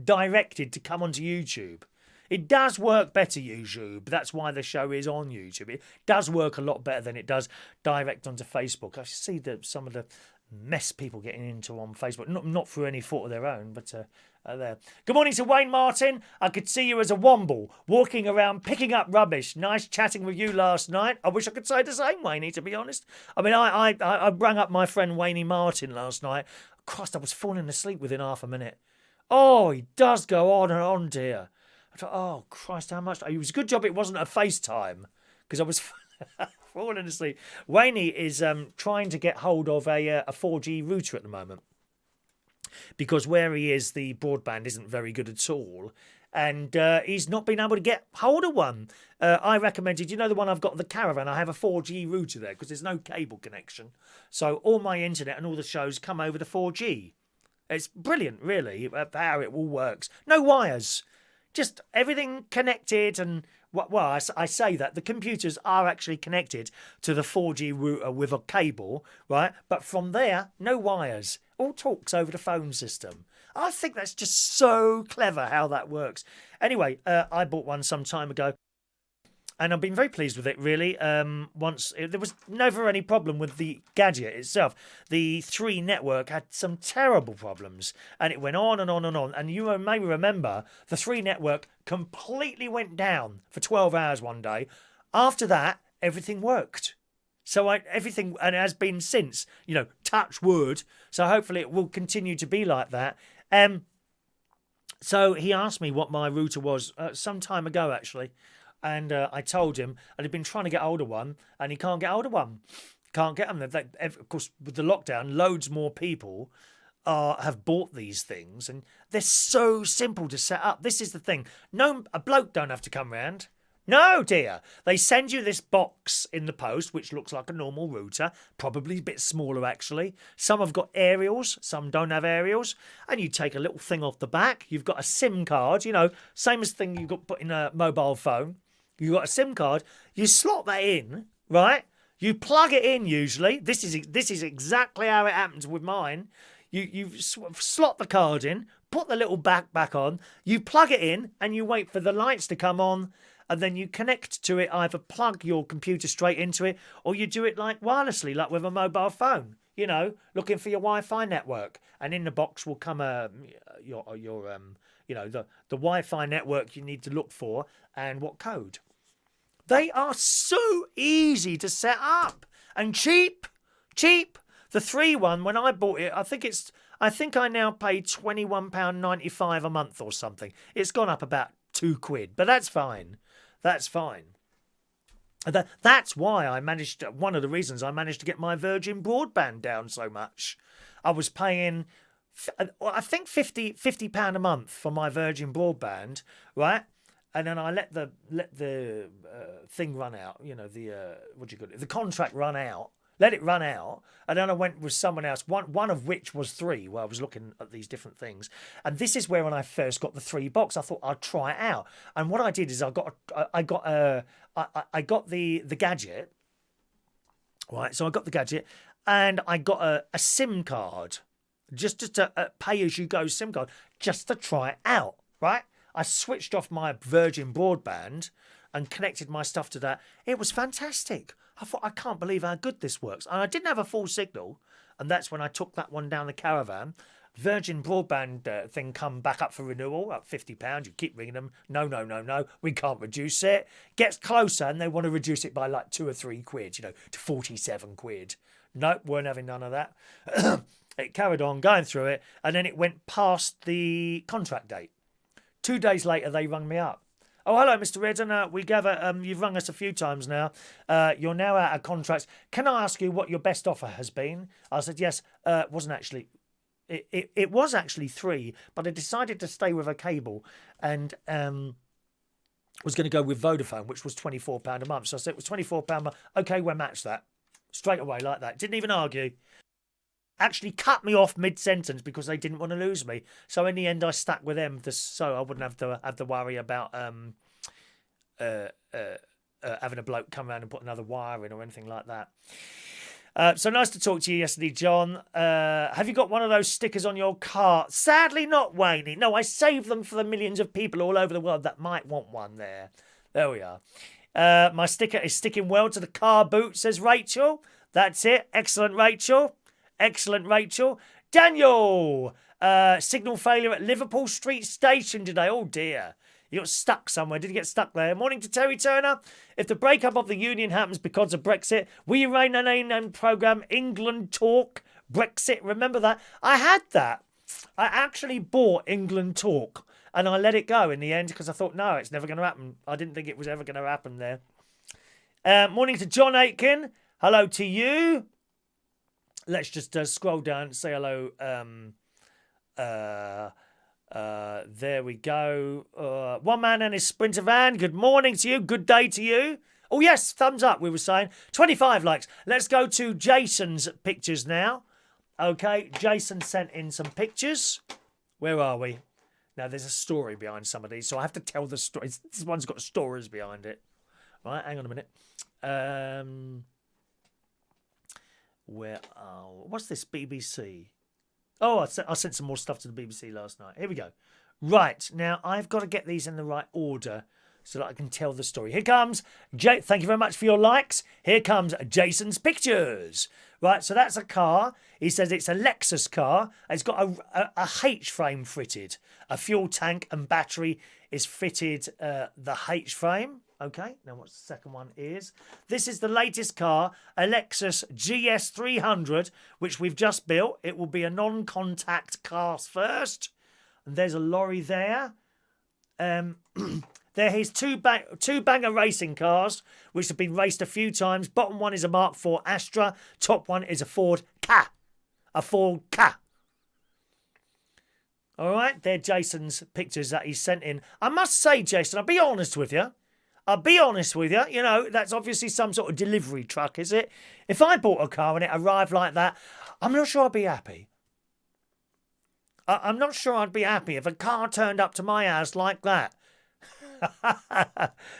directed to come onto YouTube. It does work better, YouTube. That's why the show is on YouTube. It does work a lot better than it does direct onto Facebook. I see some of the mess people getting into on Facebook, not through any fault of their own, but there. Good morning to Wayne Martin. I could see you as a womble walking around picking up rubbish. Nice chatting with you last night. I wish I could say the same, Wayne, to be honest. I mean, I rang up my friend Wayne Martin last night. Christ, I was falling asleep within half a minute. Oh, he does go on and on, dear. I thought, oh, Christ, how much? It was a good job it wasn't a FaceTime, because I was falling asleep. Wayne is trying to get hold of a 4G router at the moment, because where he is, the broadband isn't very good at all, and he's not been able to get hold of one. I recommended, you know, the one I've got, the Caravan, I have a 4G router there because there's no cable connection. So all my internet and all the shows come over to 4G. It's brilliant, really, how it all works. No wires, just everything connected. And well, I say that the computers are actually connected to the 4G router with a cable, right? But from there, no wires. All talks over the phone system. I think that's just so clever how that works. Anyway, I bought one some time ago. And I've been very pleased with it, really. There was never any problem with the gadget itself. The 3 network had some terrible problems, and it went on and on and on. And you may remember the 3 network completely went down for 12 hours one day. After that, everything worked. So everything, and it has been since, touch wood. So hopefully it will continue to be like that. So he asked me what my router was some time ago, actually. And I told him, and he'd been trying to get hold of one, and he can't get hold of one. Can't get them. Of course, with the lockdown, loads more people have bought these things, and they're so simple to set up. This is the thing. No, a bloke don't have to come round. No, dear. They send you this box in the post, which looks like a normal router, probably a bit smaller, actually. Some have got aerials, some don't have aerials. And you take a little thing off the back. You've got a SIM card, same as the thing you've got put in a mobile phone. You've got a SIM card. You slot that in, right? You plug it in, usually. This is exactly how it happens with mine. You slot the card in, put the little back on, you plug it in, and you wait for the lights to come on, and then you connect to it, either plug your computer straight into it, or you do it like wirelessly, like with a mobile phone, looking for your Wi-Fi network. And in the box will come the Wi-Fi network you need to look for and what code. They are so easy to set up and cheap. The 3 one, when I bought it, I think I now pay £21.95 a month or something. It's gone up about £2, but that's fine. That's fine. That's why one of the reasons I managed to get my Virgin broadband down so much. I was paying, I think £50 a month for my Virgin broadband, right? And then I let the thing run out, the contract run out, let it run out, and then I went with someone else, one of which was 3, where I was looking at these different things. And this is where when I first got the 3 box, I thought I'd try it out. And what I did is I got the gadget, right? So I got the gadget, and I got a SIM card, just a pay-as-you-go SIM card, just to try it out, right? I switched off my Virgin broadband and connected my stuff to that. It was fantastic. I thought, I can't believe how good this works. And I didn't have a full signal, and that's when I took that one down the Caravan. Virgin broadband thing come back up for renewal at £50. You keep ringing them. No, we can't reduce it. Gets closer, and they want to reduce it by like £2 or £3, to £47. Nope, weren't having none of that. It carried on going through it, and then it went past the contract date. 2 days later, they rung me up. Oh, hello, Mr. Redden. We gather you've rung us a few times now. You're now out of contracts. Can I ask you what your best offer has been? I said, yes. Wasn't actually. It was actually 3, but I decided to stay with a cable and was going to go with Vodafone, which was £24 a month. So I said it was £24 a month. Okay, we'll match that. Straight away like that. Didn't even argue. Actually cut me off mid-sentence because they didn't want to lose me. So in the end, I stuck with them so I wouldn't have to worry about having a bloke come around and put another wire in or anything like that. So nice to talk to you yesterday, John. Have you got one of those stickers on your car? Sadly not, Wayne. No, I saved them for the millions of people all over the world that might want one there. There we are. My sticker is sticking well to the car boot, says Rachel. That's it. Excellent, Rachel. Excellent, Rachel. Daniel! Signal failure at Liverpool Street Station today. Oh, dear. You got stuck somewhere. Did you get stuck there? Morning to Terry Turner. If the breakup of the union happens because of Brexit, will you run an A-name programme, England Talk, Brexit? Remember that? I had that. I actually bought England Talk, and I let it go in the end because I thought, no, it's never going to happen. I didn't think it was ever going to happen there. Morning to John Aitken. Hello to you. Let's just scroll down and say hello. There we go. One man and his Sprinter van. Good morning to you. Good day to you. Oh, yes. Thumbs up, we were saying. 25 likes. Let's go to Jason's pictures now. Okay. Jason sent in some pictures. Where are we? Now, there's a story behind some of these, so I have to tell the story. This one's got stories behind it. Right. Hang on a minute. What's this? BBC. Oh, I sent some more stuff to the BBC last night. Here we go. Right, now I've got to get these in the right order so that I can tell the story. Here comes thank you very much for your likes. Here comes Jason's pictures. Right, so that's a car. He says it's a Lexus car. It's got a H frame fitted. A fuel tank and battery is fitted. The H frame. Okay, now what's the second one is? This is the latest car, a Lexus GS300, which we've just built. It will be a non-contact cast first. And there's a lorry there. There is two banger racing cars, which have been raced a few times. Bottom one is a Mark IV Astra. Top one is a Ford Ka. A Ford Ka. All right, they're Jason's pictures that he sent in. I must say, Jason, I'll be honest with you. You know, that's obviously some sort of delivery truck, is it? If I bought a car and it arrived like that, I'm not sure I'd be happy. I'm not sure I'd be happy if a car turned up to my house like that.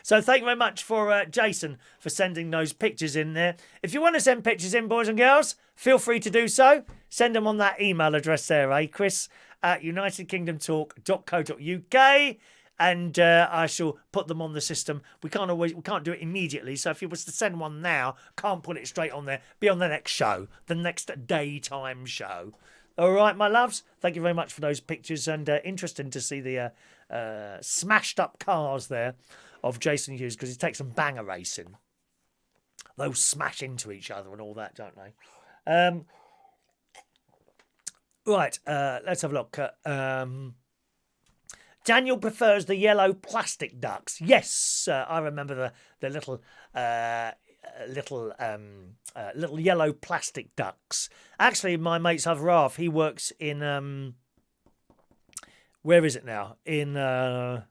So thank you very much for Jason for sending those pictures in there. If you want to send pictures in, boys and girls, feel free to do so. Send them on that email address there, chris@unitedkingdomtalk.co.uk. And I shall put them on the system. We can't do it immediately. So if you was to send one now, can't put it straight on there. Be on the next show, the next daytime show. All right, my loves. Thank you very much for those pictures, and interesting to see the smashed up cars there of Jason Hughes, because he takes some banger racing. They'll smash into each other and all that, don't they? Right, let's have a look. Daniel prefers the yellow plastic ducks. Yes, I remember the little yellow plastic ducks. Actually, my mate's other half, he works in where is it now? In a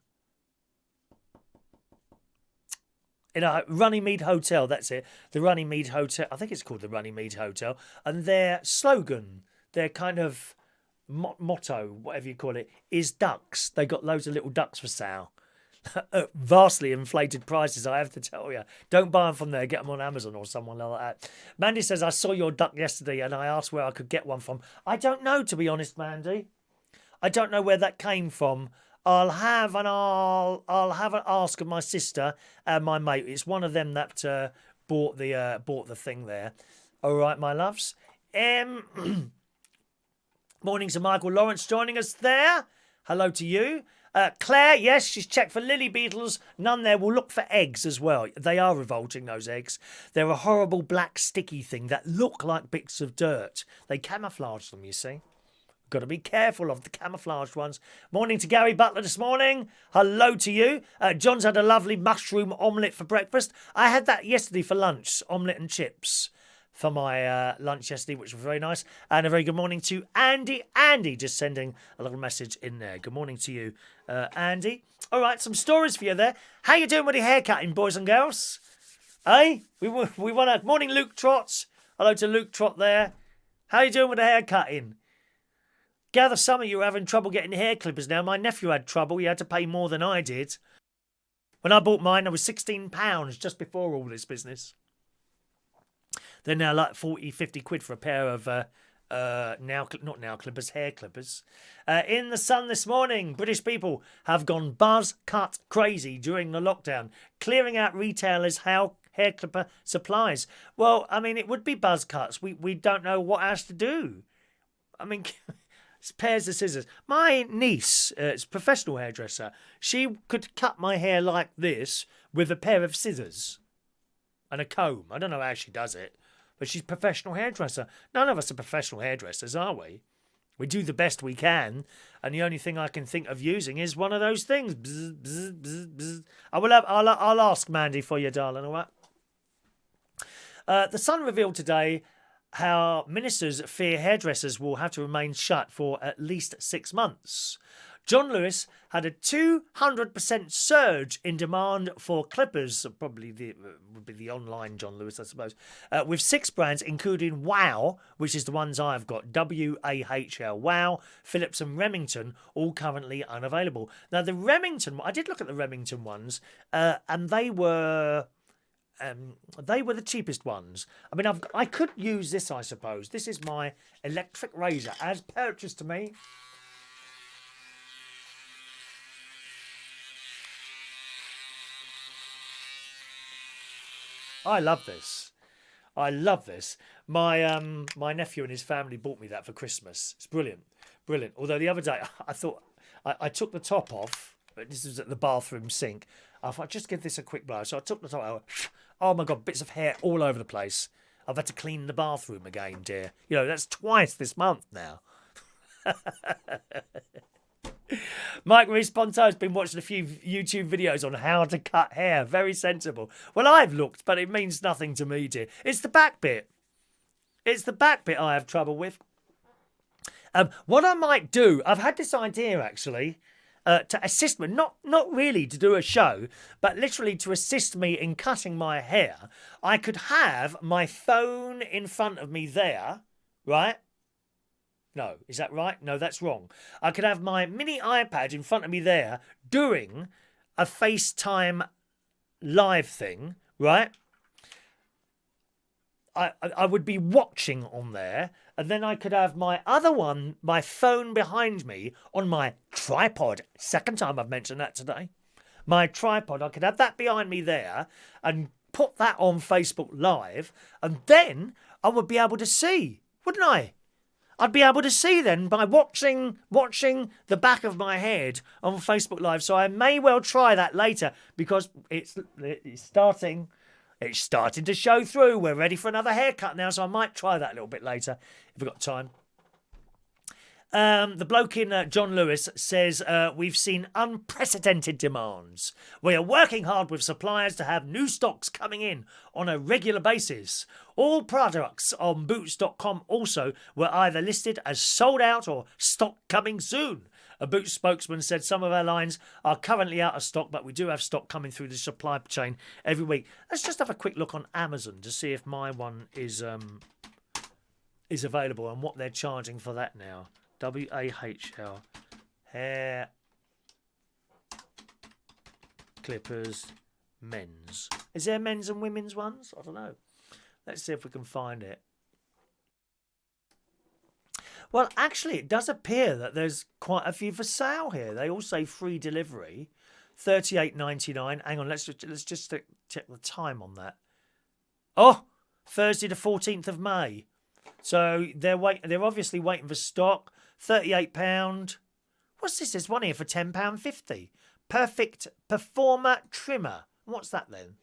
Runnymede Hotel. That's it. The Runnymede Hotel. I think it's called the Runnymede Hotel. And their slogan, their kind of motto, whatever you call it, is ducks. They got loads of little ducks for sale. Vastly inflated prices, I have to tell you. Don't buy them from there. Get them on Amazon or someone like that. Mandy says, I saw your duck yesterday and I asked where I could get one from. I don't know, to be honest, Mandy. I don't know where that came from. I'll have an ask of my sister and my mate. It's one of them that bought the thing there. All right, my loves. Morning to Michael Lawrence joining us there. Hello to you. Claire, yes, she's checked for lily beetles. None there. We'll look for eggs as well. They are revolting, those eggs. They're a horrible black sticky thing that look like bits of dirt. They camouflage them, you see. Got to be careful of the camouflaged ones. Morning to Gary Butler this morning. Hello to you. John's had a lovely mushroom omelette for breakfast. I had that yesterday for lunch, omelette and chips. For my lunch yesterday, which was very nice. And a very good morning to Andy. Andy just sending a little message in there. Good morning to you, Andy. All right, some stories for you there. How you doing with your haircutting, boys and girls? Eh? We want a morning, Luke Trotts. Hello to Luke Trott there. How you doing with the haircutting? Gather some of you are having trouble getting hair clippers now. My nephew had trouble. He had to pay more than I did. When I bought mine, it was £16 just before all this business. They're now like 40, 50 quid for a pair of hair clippers. In the Sun this morning, British people have gone buzz cut crazy during the lockdown, clearing out retailers' hair clipper supplies. Well, I mean, it would be buzz cuts. We don't know what else to do. I mean, it's pairs of scissors. My niece, is a professional hairdresser. She could cut my hair like this with a pair of scissors and a comb. I don't know how she does it. But she's a professional hairdresser. None of us are professional hairdressers, are we? We do the best we can, and the only thing I can think of using is one of those things. Bzz, bzz, bzz, bzz. I'll ask Mandy for you, darling, all right? The Sun revealed today how ministers fear hairdressers will have to remain shut for at least 6 months. John Lewis had a 200% surge in demand for clippers, probably would be the online John Lewis, I suppose, with 6 brands, including Wow, which is the ones I've got, WAHL, Wow, Philips and Remington, all currently unavailable. Now, the Remington, I did look at the Remington ones, and they were the cheapest ones. I mean, I could use this, I suppose. This is my electric razor, as purchased to me. I love this. I love this. My nephew and his family bought me that for Christmas. It's brilliant, brilliant. Although the other day I thought I took the top off. This was at the bathroom sink. I thought I'd just give this a quick blow. So I took the top out. Oh my god, bits of hair all over the place. I've had to clean the bathroom again, dear. You know, that's twice this month now. Mike Responto's been watching a few YouTube videos on how to cut hair. Very sensible. Well, I've looked, but it means nothing to me, dear. It's the back bit. It's the back bit I have trouble with. What I might do, I've had this idea actually, to assist me, not really to do a show, but literally to assist me in cutting my hair. I could have my phone in front of me there, right? No, is that right? No, that's wrong. I could have my mini iPad in front of me there doing a FaceTime live thing, right? I would be watching on there, and then I could have my other one, my phone behind me on my tripod. Second time I've mentioned that today. My tripod, I could have that behind me there and put that on Facebook Live, and then I would be able to see, wouldn't I? I'd be able to see then by watching the back of my head on Facebook Live. So I may well try that later because it's starting. It's starting to show through. We're ready for another haircut now, so I might try that a little bit later if we've got time. The bloke in John Lewis says, we've seen unprecedented demands. We are working hard with suppliers to have new stocks coming in on a regular basis. All products on Boots.com also were either listed as sold out or stock coming soon. A Boots spokesman said some of our lines are currently out of stock, but we do have stock coming through the supply chain every week. Let's just have a quick look on Amazon to see if my one is available and what they're charging for that now. WAHL hair clippers men's. Is there men's and women's ones? I don't know. Let's see if we can find it. Well, actually, it does appear that there's quite a few for sale here. They all say free delivery, $38.99. Hang on, let's just check the time on that. Oh, Thursday the 14th of May. So they're obviously waiting for stock. £38. What's this? There's one here for £10.50. Perfect Performer Trimmer. What's that then?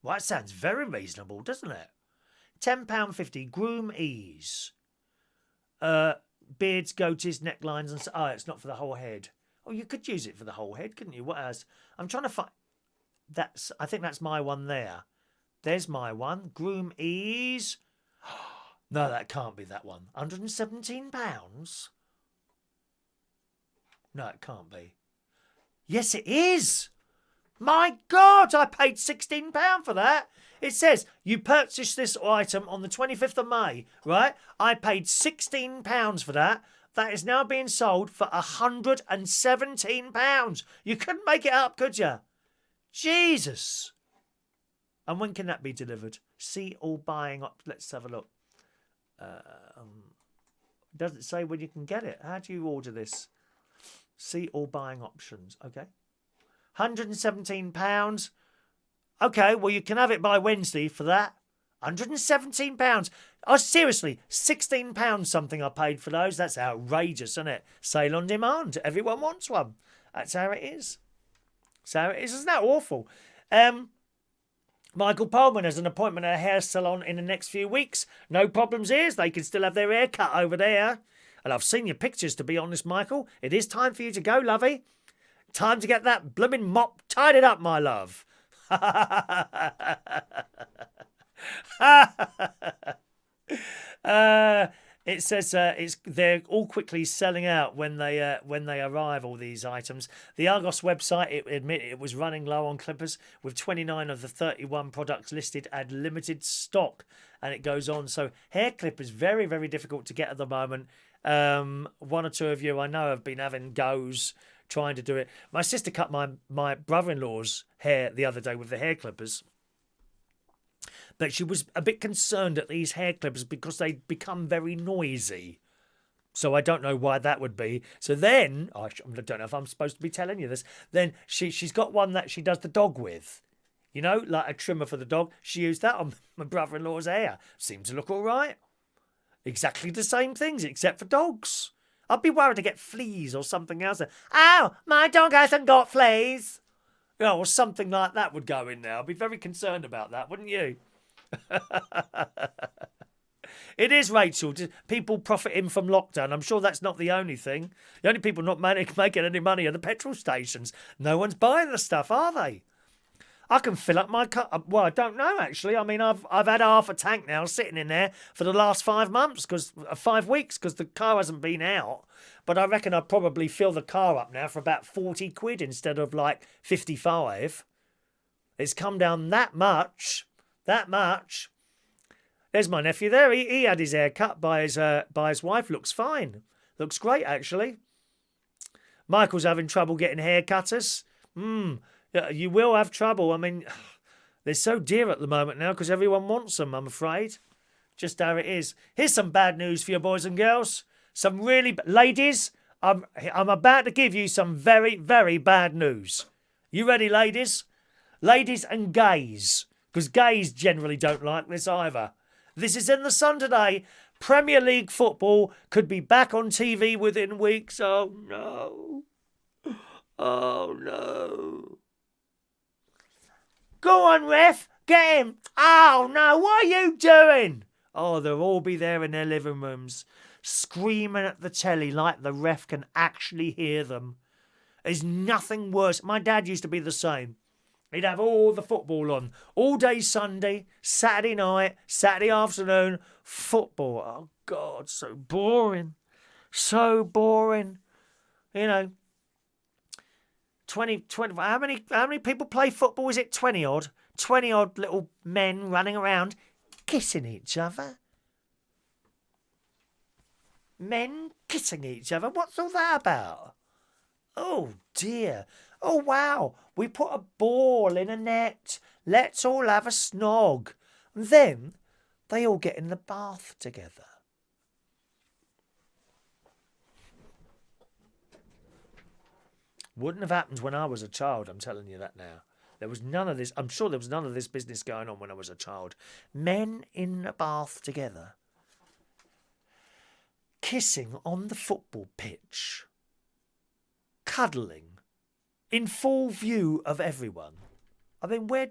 Well, that sounds very reasonable, doesn't it? £10.50. Groom Ease. Beards, goatees, necklines, and so. Oh, it's not for the whole head. Oh, you could use it for the whole head, couldn't you? What else? I'm trying to find. I think that's my one there. There's my one. Groom Ease. No, that can't be that one. £117? No, it can't be. Yes, it is. My God, I paid £16 for that. It says you purchased this item on the 25th of May, right? I paid £16 for that. That is now being sold for £117. You couldn't make it up, could you? Jesus. And when can that be delivered? See all buying up. Let's have a look. Doesn't say when you can get it. How do you order this? See all buying options. Okay. £117. Okay, well, you can have it by Wednesday for that. £117. Oh, seriously, £16 something I paid for those. That's outrageous, isn't it? Sale on demand. Everyone wants one. That's how it is. So it is. Isn't that awful? Michael Pullman has an appointment at a hair salon in the next few weeks. No problems here. They can still have their hair cut over there. And I've seen your pictures, to be honest, Michael. It is time for you to go, lovey. Time to get that blooming mop tidied up, my love. It says they're all quickly selling out when they arrive, all these items. The Argos website it was running low on clippers, with 29 of the 31 products listed at limited stock, and it goes on. So hair clippers very, very difficult to get at the moment. One or two of you I know have been having goes trying to do it. My sister cut my brother-in-law's hair the other day with the hair clippers. But she was a bit concerned at these hair clippers because they'd become very noisy. So I don't know why that would be. So then, I don't know if I'm supposed to be telling you this, then she's got one that she does the dog with. You know, like a trimmer for the dog. She used that on my brother-in-law's hair. Seemed to look all right. Exactly the same things, except for dogs. I'd be worried to get fleas or something else. Oh, my dog hasn't got fleas. Or something like that would go in there. I'd be very concerned about that, wouldn't you? It is, Rachel. People profiting from lockdown. I'm sure that's not the only thing. The only people not making any money are the petrol stations. No one's buying the stuff, are they? I can fill up my car. Well, I don't know, actually. I mean, I've had half a tank now sitting in there for the last 5 months, 5 weeks, because the car hasn't been out. But I reckon I'd probably fill the car up now for about 40 quid instead of like 55. It's come down that much. That much. There's my nephew there. He had his hair cut by his wife. Looks fine. Looks great, actually. Michael's having trouble getting haircutters. You will have trouble. I mean, they're so dear at the moment now because everyone wants them, I'm afraid. Just how it is. Here's some bad news for you boys and girls. Some really... Ladies, I'm about to give you some very, very bad news. You ready, ladies? Ladies and gays. Because gays generally don't like this either. This is in the Sun today. Premier League football could be back on TV within weeks. Oh, no. Oh, no. Go on, ref. Get him. Oh, no. What are you doing? Oh, they'll all be there in their living rooms, screaming at the telly like the ref can actually hear them. There's nothing worse. My dad used to be the same. He'd have all the football on. All day Sunday, Saturday night, Saturday afternoon, football. Oh, God, so boring. So boring. You know, 20, how many people play football? Is it 20 odd? 20 odd little men running around kissing each other. Men kissing each other? What's all that about? Oh, dear. Oh, wow. We put a ball in a net. Let's all have a snog. And then they all get in the bath together. Wouldn't have happened when I was a child, I'm telling you that now. There was none of this. I'm sure there was none of this business going on when I was a child. Men in a bath together. Kissing on the football pitch. Cuddling. In full view of everyone. I mean, where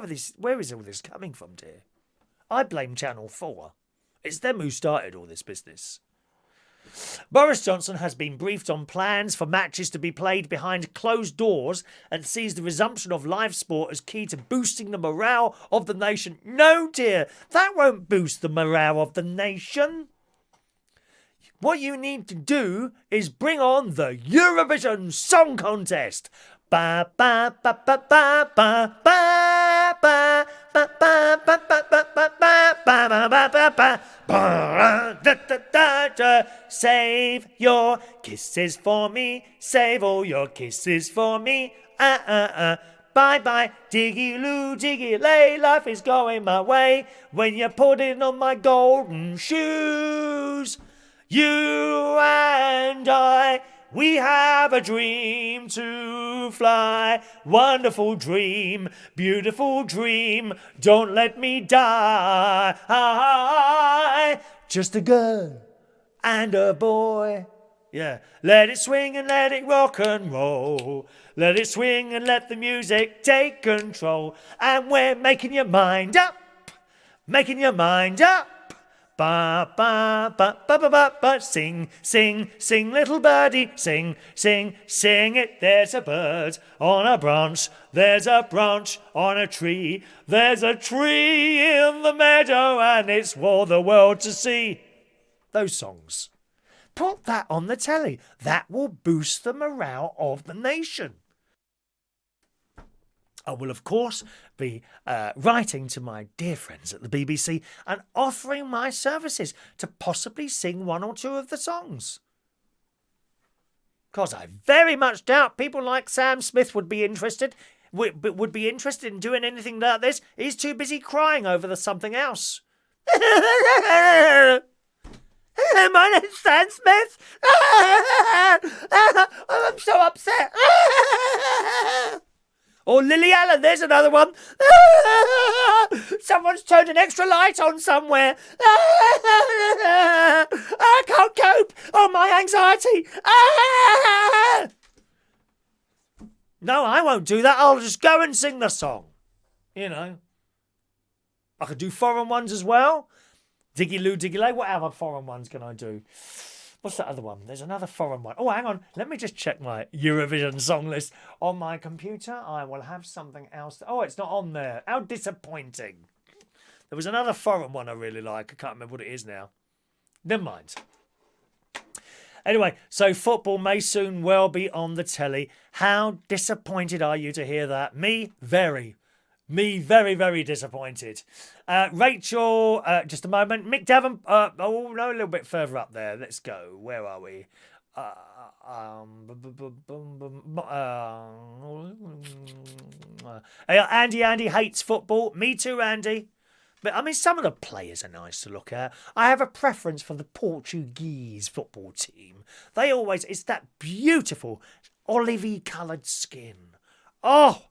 is all this coming from, dear? I blame Channel 4. It's them who started all this business. Boris Johnson has been briefed on plans for matches to be played behind closed doors and sees the resumption of live sport as key to boosting the morale of the nation. No, dear, that won't boost the morale of the nation. What you need to do is bring on the Eurovision Song Contest. Ba ba ba ba ba ba ba ba ba ba ba ba ba ba ba ba ba. Save your kisses for me. Save all your kisses for me. Bye bye, diggy loo, diggy lay. Life is going my way when you're putting on my golden shoes. You and I, we have a dream to fly. Wonderful dream, beautiful dream. Don't let me die. Just a girl and a boy. Yeah, let it swing and let it rock and roll. Let it swing and let the music take control. And we're making your mind up. Making your mind up. Ba ba ba ba ba ba ba. Sing, sing, sing, little birdie. Sing, sing, sing it. There's a bird on a branch. There's a branch on a tree. There's a tree in the meadow, and it's for the world to see. Those songs. Put that on the telly. That will boost the morale of the nation. I will, of course, be writing to my dear friends at the BBC and offering my services to possibly sing one or two of the songs. Because I very much doubt people like Sam Smith would be interested in doing anything like this. He's too busy crying over something else. My name's Sam Smith. I'm so upset. Or Lily Allen, there's another one. Someone's turned an extra light on somewhere. I can't cope. Oh, my anxiety. No, I won't do that. I'll just go and sing the song. You know. I could do foreign ones as well. Diggy Loo, Diggy Lay. What other foreign ones can I do? What's that other one? There's another foreign one. Oh, hang on. Let me just check my Eurovision song list on my computer. I will have something else. Oh, it's not on there. How disappointing. There was another foreign one I really like. I can't remember what it is now. Never mind. Anyway, so football may soon well be on the telly. How disappointed are you to hear that? Me, very. Me, very, very disappointed. Rachel, just a moment. Mick Davenport, oh, no, a little bit further up there. Let's go. Where are we? Andy hates football. Me too, Andy. But, I mean, some of the players are nice to look at. I have a preference for the Portuguese football team. They always, it's that beautiful olivey coloured skin. Oh,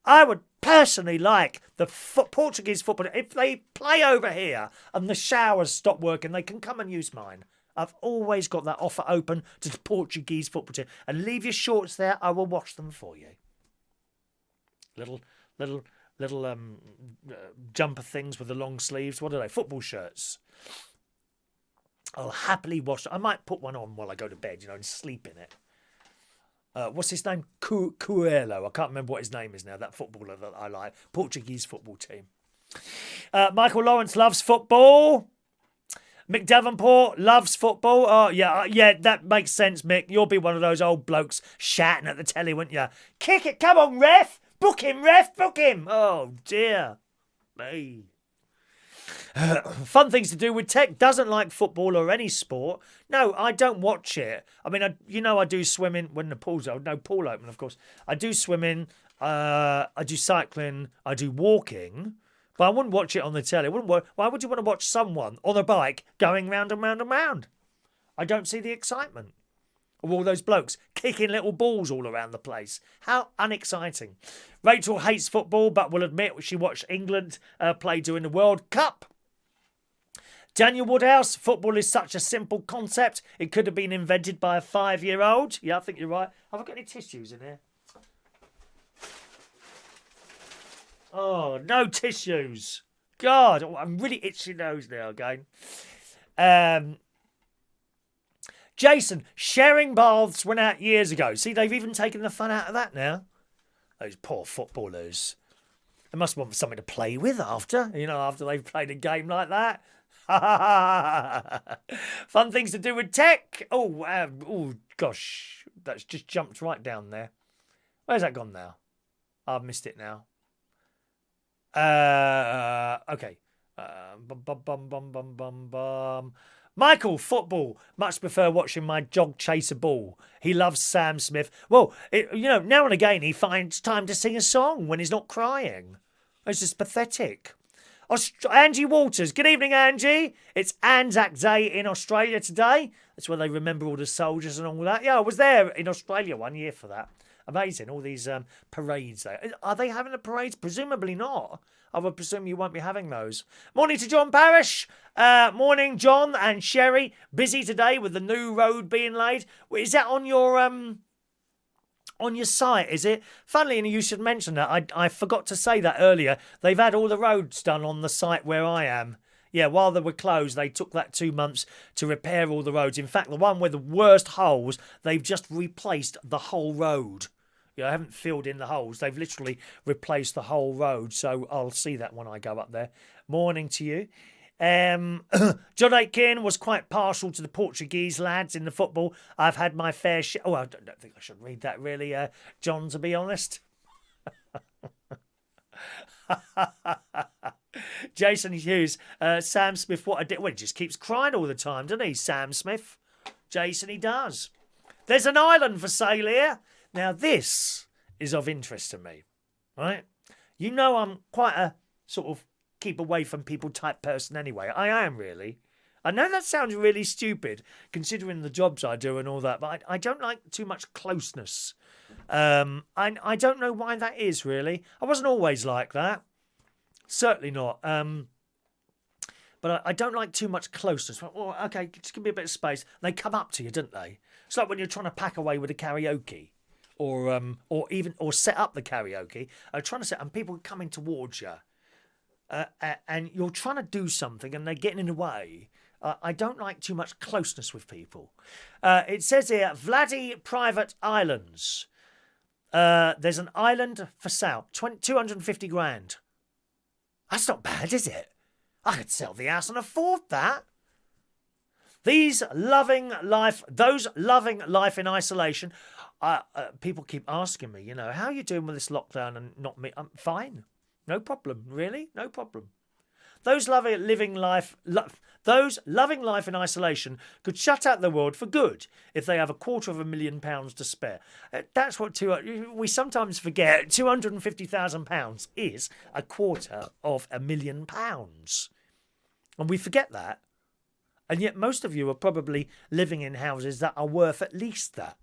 I would personally like the Portuguese football. If they play over here and the showers stop working, they can come and use mine. I've always got that offer open to the Portuguese football team. And leave your shorts there. I will wash them for you. Little jumper things with the long sleeves. What are they? Football shirts. I'll happily wash them. I might put one on while I go to bed, and sleep in it. What's his name? Coelho. I can't remember what his name is now. That footballer that I like. Portuguese football team. Michael Lawrence loves football. Mick Davenport loves football. Oh, yeah, that makes sense, Mick. You'll be one of those old blokes shouting at the telly, wouldn't you? Kick it. Come on, ref. Book him, ref. Book him. Oh, dear. Hey. Fun things to do with tech. Doesn't like football or any sport. No, I don't watch it. I mean, I do swimming when the pool's open. No, pool open, of course. I do swimming. I do cycling. I do walking. But I wouldn't watch it on the telly. Why would you want to watch someone on a bike going round and round and round? I don't see the excitement of all those blokes kicking little balls all around the place. How unexciting. Rachel hates football, but will admit she watched England play during the World Cup. Daniel Woodhouse, football is such a simple concept. It could have been invented by a 5-year-old. Yeah, I think you're right. Have I got any tissues in here? Oh, no tissues. God, I'm really itchy nose now again. Jason, sharing baths went out years ago. See, they've even taken the fun out of that now. Those poor footballers. They must want something to play with after they've played a game like that. Fun things to do with tech. Oh, gosh. That's just jumped right down there. Where's that gone now? I've missed it now. Okay. Michael, football. Much prefer watching my dog chase a ball. He loves Sam Smith. Well, now and again he finds time to sing a song when he's not crying. It's just pathetic. Angie Walters. Good evening, Angie. It's Anzac Day in Australia today. That's where they remember all the soldiers and all that. Yeah, I was there in Australia one year for that. Amazing, all these parades there. Are they having the parades? Presumably not. I would presume you won't be having those. Morning to John Parrish. Morning, John and Sherry. Busy today with the new road being laid. Is that on your site, is it? Funnily, and you should mention that. I forgot to say that earlier. They've had all the roads done on the site where I am. Yeah, while they were closed, they took that 2 months to repair all the roads. In fact, the one with the worst holes, they've just replaced the whole road. Yeah, I haven't filled in the holes. They've literally replaced the whole road. So I'll see that when I go up there. Morning to you. John Aitken was quite partial to the Portuguese lads in the football. I've had my fair share. Oh, I don't think I should read that really, John, to be honest. Jason Hughes, Sam Smith, what a dick. Well, he just keeps crying all the time, doesn't he, Sam Smith? Jason, he does. There's an island for sale here. Now, this is of interest to me, right? You know I'm quite a sort of keep away from people type person anyway. I am really. I know that sounds really stupid, considering the jobs I do and all that, but I don't like too much closeness. I don't know why that is, really. I wasn't always like that. Certainly not. But I don't like too much closeness. Well, okay, just give me a bit of space. They come up to you, don't they? It's like when you're trying to pack away with a karaoke, or set up the karaoke. Trying to set, and people are coming towards you, and you're trying to do something, and they're getting in the way. I don't like too much closeness with people. It says here, Vladdy Private Islands. There's an island for sale, 250 grand. That's not bad, is it? I could sell the house and afford that. Those loving life in isolation. People keep asking me, how are you doing with this lockdown and not me? I'm fine. No problem, really, no problem. Those loving life in isolation could shut out the world for good if they have £250,000 to spare. That's what we sometimes forget. £250,000 is £250,000, and we forget that. And yet, most of you are probably living in houses that are worth at least that.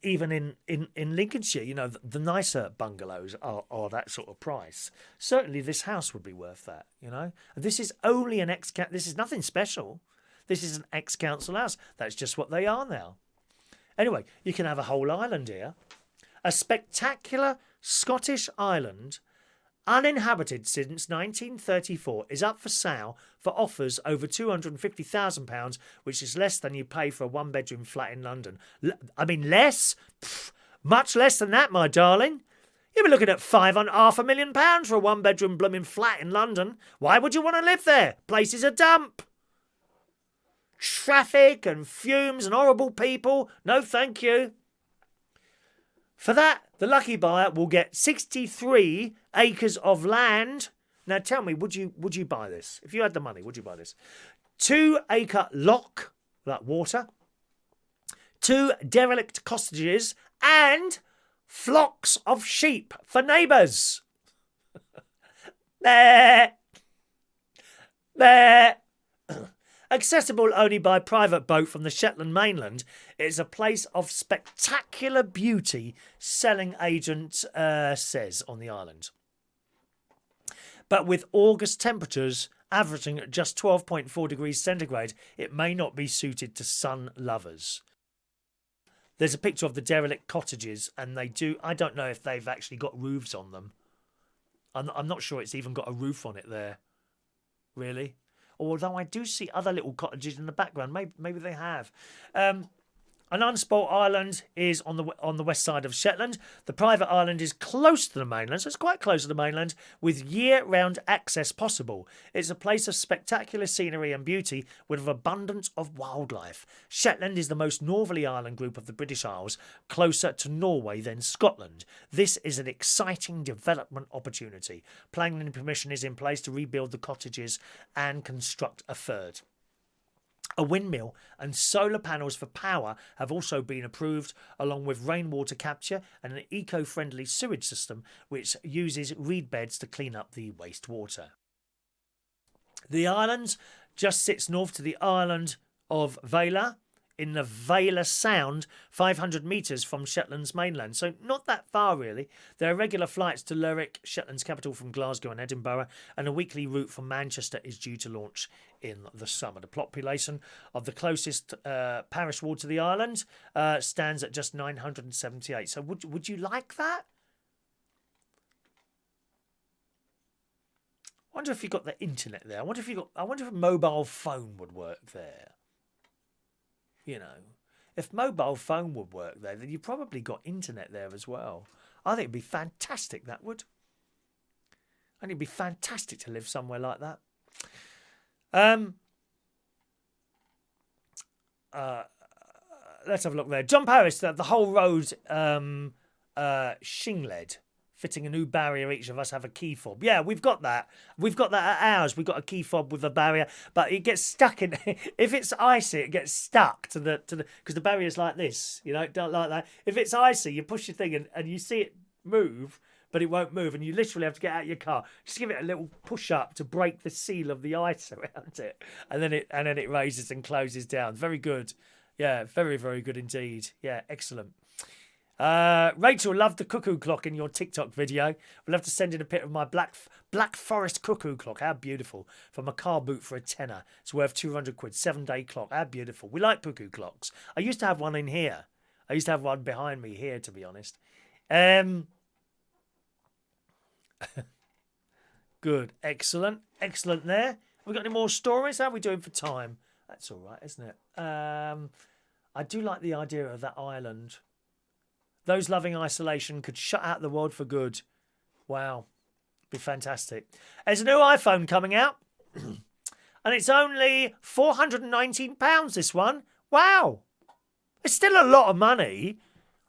Even in Lincolnshire, the nicer bungalows are that sort of price. Certainly this house would be worth that, And this is only this is nothing special. This is an ex-council house. That's just what they are now. Anyway, you can have a whole island here. A spectacular Scottish island, uninhabited since 1934, is up for sale for offers over £250,000, which is less than you pay for a one-bedroom flat in London. Less? Pff, much less than that, my darling. You'll be looking at £500,000 for a one-bedroom blooming flat in London. Why would you want to live there? Place is a dump. Traffic and fumes and horrible people. No, thank you. For that, the lucky buyer will get 63 acres of land. Now tell me, would you buy this? If you had the money, would you buy this? 2-acre loch, that water, 2 derelict cottages, and flocks of sheep for neighbours. There. Accessible only by private boat from the Shetland mainland, it is a place of spectacular beauty, selling agent says on the island. But with August temperatures averaging at just 12.4 degrees centigrade, it may not be suited to sun lovers. There's a picture of the derelict cottages, and I don't know if they've actually got roofs on them. I'm not sure it's even got a roof on it there. Really? Although I do see other little cottages in the background. Maybe they have. An unspoilt island is on the west side of Shetland. The private island is close to the mainland, so it's quite close to the mainland, with year-round access possible. It's a place of spectacular scenery and beauty with an abundance of wildlife. Shetland is the most northerly island group of the British Isles, closer to Norway than Scotland. This is an exciting development opportunity. Planning and permission is in place to rebuild the cottages and construct a third. A windmill and solar panels for power have also been approved, along with rainwater capture and an eco-friendly sewage system which uses reed beds to clean up the wastewater. The island just sits north to the island of Vela, in the Vela Sound, 500 metres from Shetland's mainland. So not that far, really. There are regular flights to Lerwick, Shetland's capital, from Glasgow and Edinburgh, and a weekly route from Manchester is due to launch in the summer. The population of the closest parish ward to the island stands at just 978. So would you like that? I wonder if you got the internet there. I wonder if a mobile phone would work there. If mobile phone would work there, then you probably got internet there as well. I think it'd be fantastic, that would. I think it'd be fantastic to live somewhere like that. Let's have a look there. John Paris, the whole road shingled, fitting a new barrier. Each of us have a key fob. Yeah, we've got that. We've got that at ours. We've got a key fob with a barrier, but it gets stuck in. If it's icy, it gets stuck to the because the barrier's like this. Don't like that. If it's icy, you push your thing and you see it move, but it won't move, and you literally have to get out of your car, just give it a little push up to break the seal of the ice around it, and then it raises and closes down. Very good. Yeah, very, very good indeed. Yeah, excellent. Rachel loved the cuckoo clock in your TikTok video. We'll have to send in a bit of my Black Forest cuckoo clock. How beautiful. From a car boot for a tenner. It's worth 200 quid. 7-day clock. How beautiful. We like cuckoo clocks. I used to have one in here. I used to have one behind me here, to be honest. Good. Excellent. Excellent there. Have we got any more stories? How are we doing for time? That's all right, isn't it? I do like the idea of that island. Those loving isolation could shut out the world for good. Wow. Be fantastic. There's a new iPhone coming out. And it's only £419, this one. Wow. It's still a lot of money.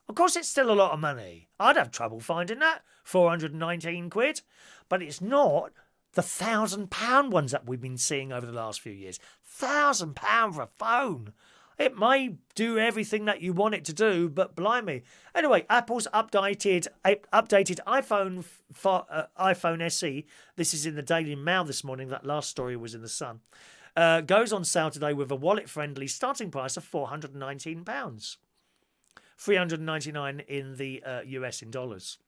Of course it's still a lot of money. I'd have trouble finding that. 419 quid. But it's not the £1,000 ones that we've been seeing over the last few years. £1,000 for a phone. It may do everything that you want it to do, but blimey. Anyway, Apple's updated iPhone SE. This is in the Daily Mail this morning. That last story was in the Sun. Goes on sale today with a wallet-friendly starting price of £419. $399 in the US in dollars.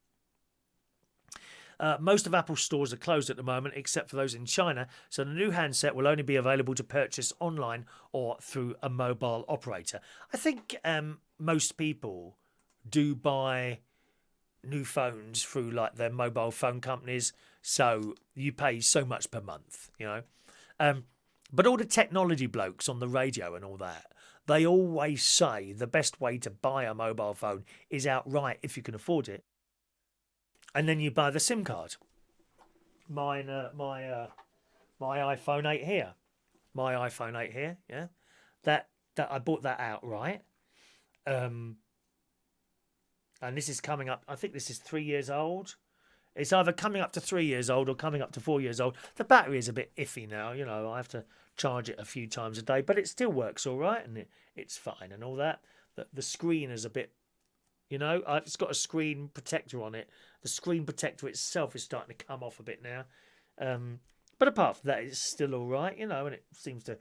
Most of Apple's stores are closed at the moment, except for those in China, so the new handset will only be available to purchase online or through a mobile operator. I think most people do buy new phones through like their mobile phone companies, so you pay so much per month, you know. But all the technology blokes on the radio and all that, they always say the best way to buy a mobile phone is outright if you can afford it. And then you buy the SIM card. My iPhone 8 here. My iPhone 8 here, yeah. That I bought that outright. And this is coming up, I think this is 3 years old. It's either coming up to 3 years old or coming up to 4 years old. The battery is a bit iffy now, you know. I have to charge it a few times a day, but it still works all right, and it's fine and all that. The screen is a bit, you know, it's got a screen protector on it. The screen protector itself is starting to come off a bit now. But apart from that, it's still all right, you know, and it seems to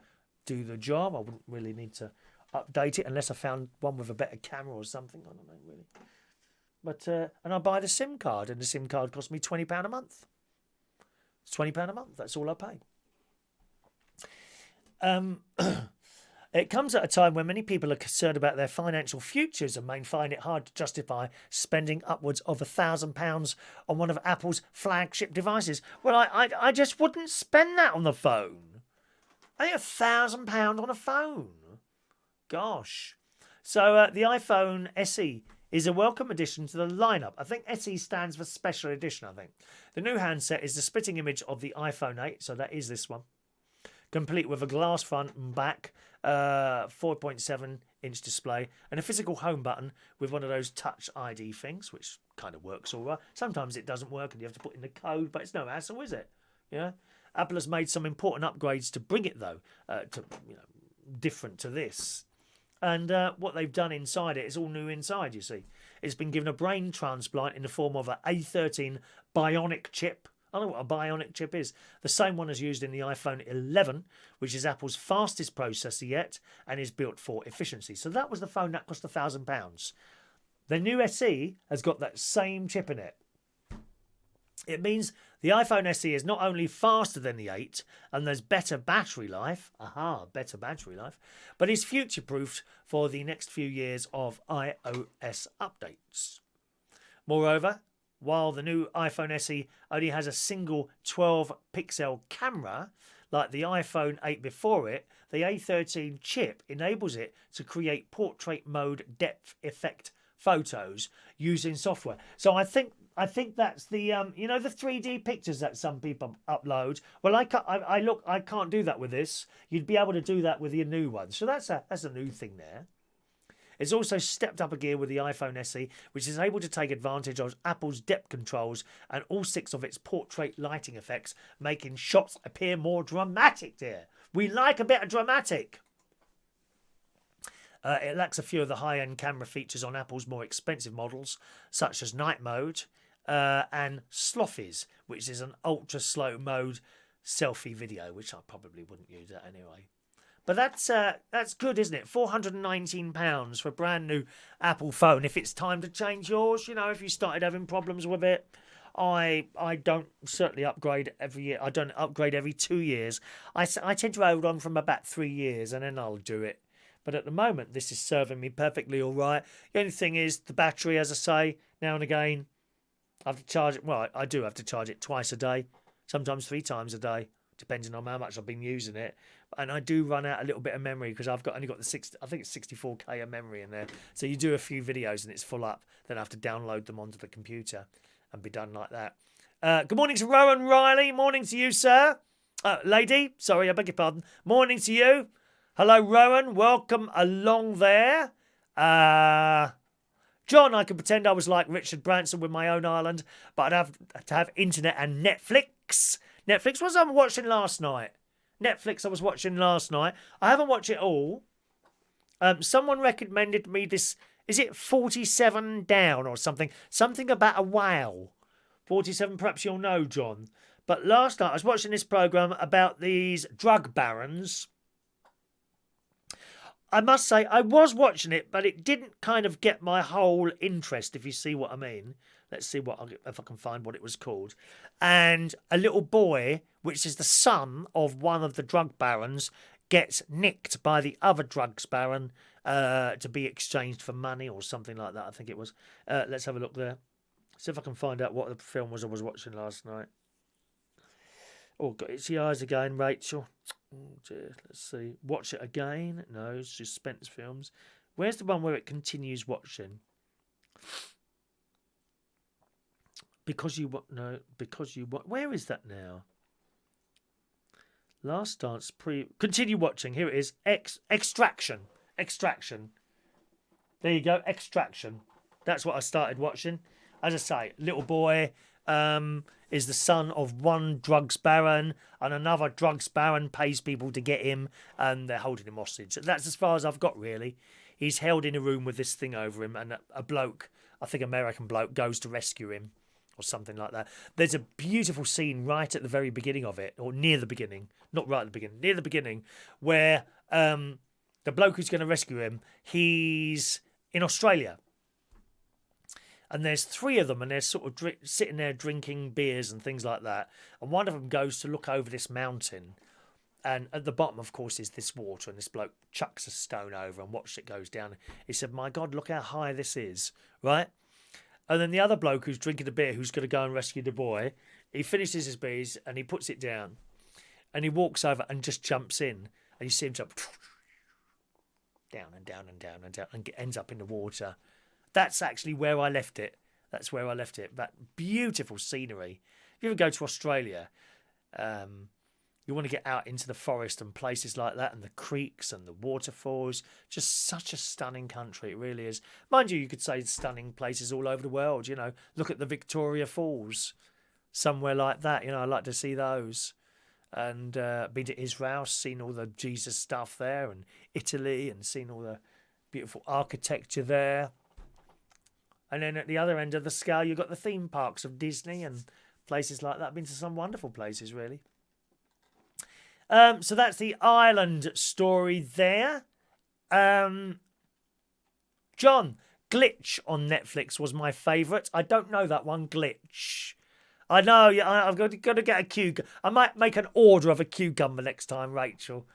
do the job. I wouldn't really need to update it unless I found one with a better camera or something. I don't know, really. But and I buy the SIM card, and the SIM card costs me £20 a month. It's £20 a month. That's all I pay. It comes at a time when many people are concerned about their financial futures and may find it hard to justify spending upwards of £1,000 on one of Apple's flagship devices. Well, I just wouldn't spend that on the phone. I think £1,000 on a phone. Gosh. So the iPhone SE is a welcome addition to the lineup. I think SE stands for Special Edition, I think. The new handset is the spitting image of the iPhone 8, so that is this one. Complete with a glass front and back, 4.7-inch display, and a physical home button with one of those touch ID things, which kind of works all right. Sometimes it doesn't work and you have to put in the code, but it's no hassle, is it? Yeah. Apple has made some important upgrades to bring it, though, different to this. And what they've done inside it is all new inside, you see. It's been given a brain transplant in the form of an A13 bionic chip. I don't know what a bionic chip is. The same one as used in the iPhone 11, which is Apple's fastest processor yet and is built for efficiency. So that was the phone that cost £1,000. The new SE has got that same chip in it. It means the iPhone SE is not only faster than the 8 and there's better battery life, better battery life, but is future-proofed for the next few years of iOS updates. Moreover, while the new iPhone SE only has a single 12-pixel camera, like the iPhone 8 before it, the A13 chip enables it to create portrait mode depth effect photos using software. So I think that's the the 3D pictures that some people upload. Well, I can't do that with this. You'd be able to do that with your new one. So that's a new thing there. It's also stepped up a gear with the iPhone SE, which is able to take advantage of Apple's depth controls and all 6 of its portrait lighting effects, making shots appear more dramatic, dear. We like a bit of dramatic. It lacks a few of the high-end camera features on Apple's more expensive models, such as night mode. and Slothies, which is an ultra slow mode selfie video, which I probably wouldn't use that anyway. But that's good, isn't it? £419 for a brand new Apple phone. If it's time to change yours, if you started having problems with it, I don't certainly upgrade every year. I don't upgrade every 2 years. I tend to hold on from about 3 years and then I'll do it. But at the moment, this is serving me perfectly all right. The only thing is the battery, as I say, now and again, I have to charge it. Well, I do have to charge it twice a day, sometimes 3 times a day, depending on how much I've been using it. And I do run out a little bit of memory because I've only got I think it's 64K of memory in there. So you do a few videos and it's full up. Then I have to download them onto the computer and be done like that. Good morning to Rowan Riley. Morning to you, sir. Lady, sorry, I beg your pardon. Morning to you. Hello, Rowan. Welcome along there. John, I could pretend I was like Richard Branson with my own island, but I'd have to have internet and Netflix. Netflix was I watching last night. Netflix I was watching last night. I haven't watched it all. Someone recommended me this. Is it 47 Down or something? Something about a whale. 47, perhaps you'll know, John. But last night I was watching this programme about these drug barons. I must say, I was watching it, but it didn't kind of get my whole interest, if you see what I mean. Let's see if I can find what it was called. And a little boy, which is the son of one of the drug barons, gets nicked by the other drugs baron to be exchanged for money or something like that, I think it was. Let's have a look there. See if I can find out what the film was I was watching last night. Oh, got itchy eyes again, Rachel. Oh dear, let's see. Watch it again? No, it's suspense films. Where's the one where it continues watching? Because you where is that now? Last Dance continue watching. Here it is. Extraction. There you go. Extraction. That's what I started watching. As I say, little boy is the son of one drugs baron, and another drugs baron pays people to get him, and they're holding him hostage. That's as far as I've got, really. He's held in a room with this thing over him, and a bloke, I think American bloke, goes to rescue him, or something like that. There's a beautiful scene right at the very beginning of it, or near the beginning, not right at the beginning, near the beginning, where the bloke who's going to rescue him, he's in Australia. And there's 3 of them, and they're sort of sitting there drinking beers and things like that. And one of them goes to look over this mountain. And at the bottom, of course, is this water. And this bloke chucks a stone over and watches it goes down. He said, my God, look how high this is, right? And then the other bloke who's drinking a beer, who's going to go and rescue the boy, he finishes his beers and he puts it down. And he walks over and just jumps in. And you see him jump down and down and down and down and ends up in the water. That's actually where I left it. That's where I left it. That beautiful scenery. If you ever go to Australia, you want to get out into the forest and places like that, and the creeks and the waterfalls. Just such a stunning country. It really is. Mind you, you could say stunning places all over the world. Look at the Victoria Falls. Somewhere like that. I'd like to see those. And been to Israel, seen all the Jesus stuff there, and Italy, and seen all the beautiful architecture there. And then at the other end of the scale, you've got the theme parks of Disney and places like that. I've been to some wonderful places, really. So that's the island story there. John, Glitch on Netflix was my favourite. I don't know that one, Glitch. I know, I've got to get a cucumber. I might make an order of a cucumber next time, Rachel.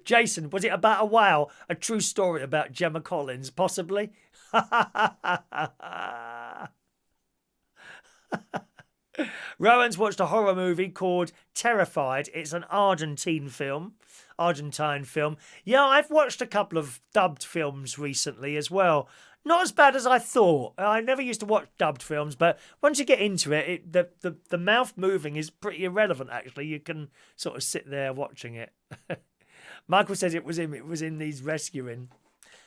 Jason, was it about a whale? A true story about Gemma Collins, possibly? Rowan's watched a horror movie called Terrified. It's an Argentine film. Yeah, I've watched a couple of dubbed films recently as well. Not as bad as I thought. I never used to watch dubbed films, but once you get into it, the mouth moving is pretty irrelevant, actually. You can sort of sit there watching it. Michael says it was him. It was in these rescuing.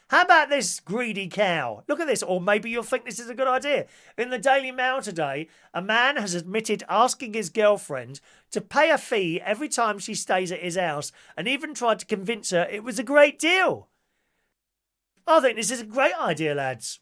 How about this greedy cow? Look at this. Or maybe you'll think this is a good idea. In the Daily Mail today, a man has admitted asking his girlfriend to pay a fee every time she stays at his house, and even tried to convince her it was a great deal. I think this is a great idea, lads.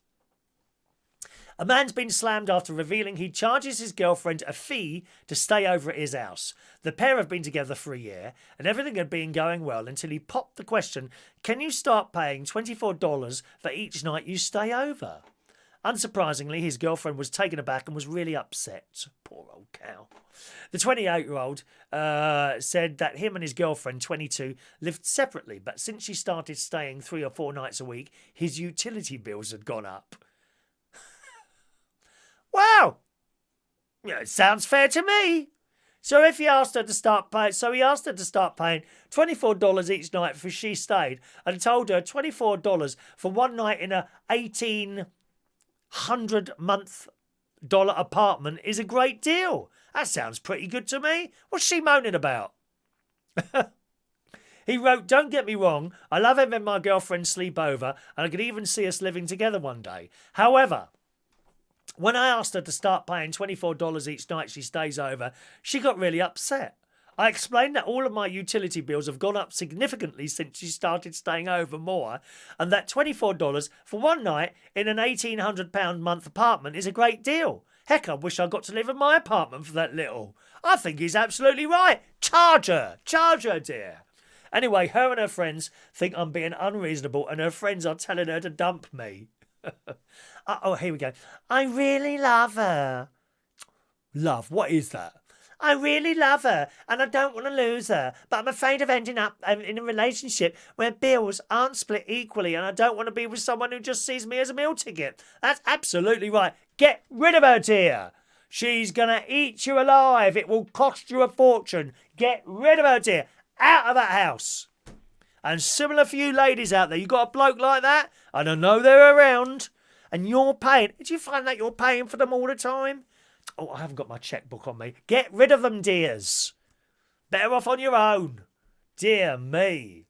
A man's been slammed after revealing he charges his girlfriend a fee to stay over at his house. The pair have been together for a year, and everything had been going well until he popped the question, can you start paying $24 for each night you stay over? Unsurprisingly, his girlfriend was taken aback and was really upset. Poor old cow. The 28-year-old said that him and his girlfriend, 22, lived separately, but since she started staying 3 or 4 nights a week, his utility bills had gone up. Wow! Yeah, it sounds fair to me. So he asked her to start paying $24 each night for she stayed, and told her $24 for one night in a $1,800 apartment is a great deal. That sounds pretty good to me. What's she moaning about? He wrote, don't get me wrong, I love having my girlfriend sleep over, and I could even see us living together one day. However, when I asked her to start paying $24 each night she stays over, she got really upset. I explained that all of my utility bills have gone up significantly since she started staying over more, and that $24 for one night in an £1,800 month apartment is a great deal. Heck, I wish I got to live in my apartment for that little. I think he's absolutely right. Charge her, dear. Anyway, her and her friends think I'm being unreasonable, and her friends are telling her to dump me. Oh, here we go. I really love her. Love? What is that? I really love her, and I don't want to lose her, but I'm afraid of ending up in a relationship where bills aren't split equally, and I don't want to be with someone who just sees me as a meal ticket. That's absolutely right. Get rid of her, dear. She's going to eat you alive. It will cost you a fortune. Get rid of her, dear. Out of that house. And similar for you ladies out there, you got a bloke like that, and I know they're around, and you're paying. Did you find that you're paying for them all the time? Oh, I haven't got my checkbook on me. Get rid of them, dears. Better off on your own. Dear me.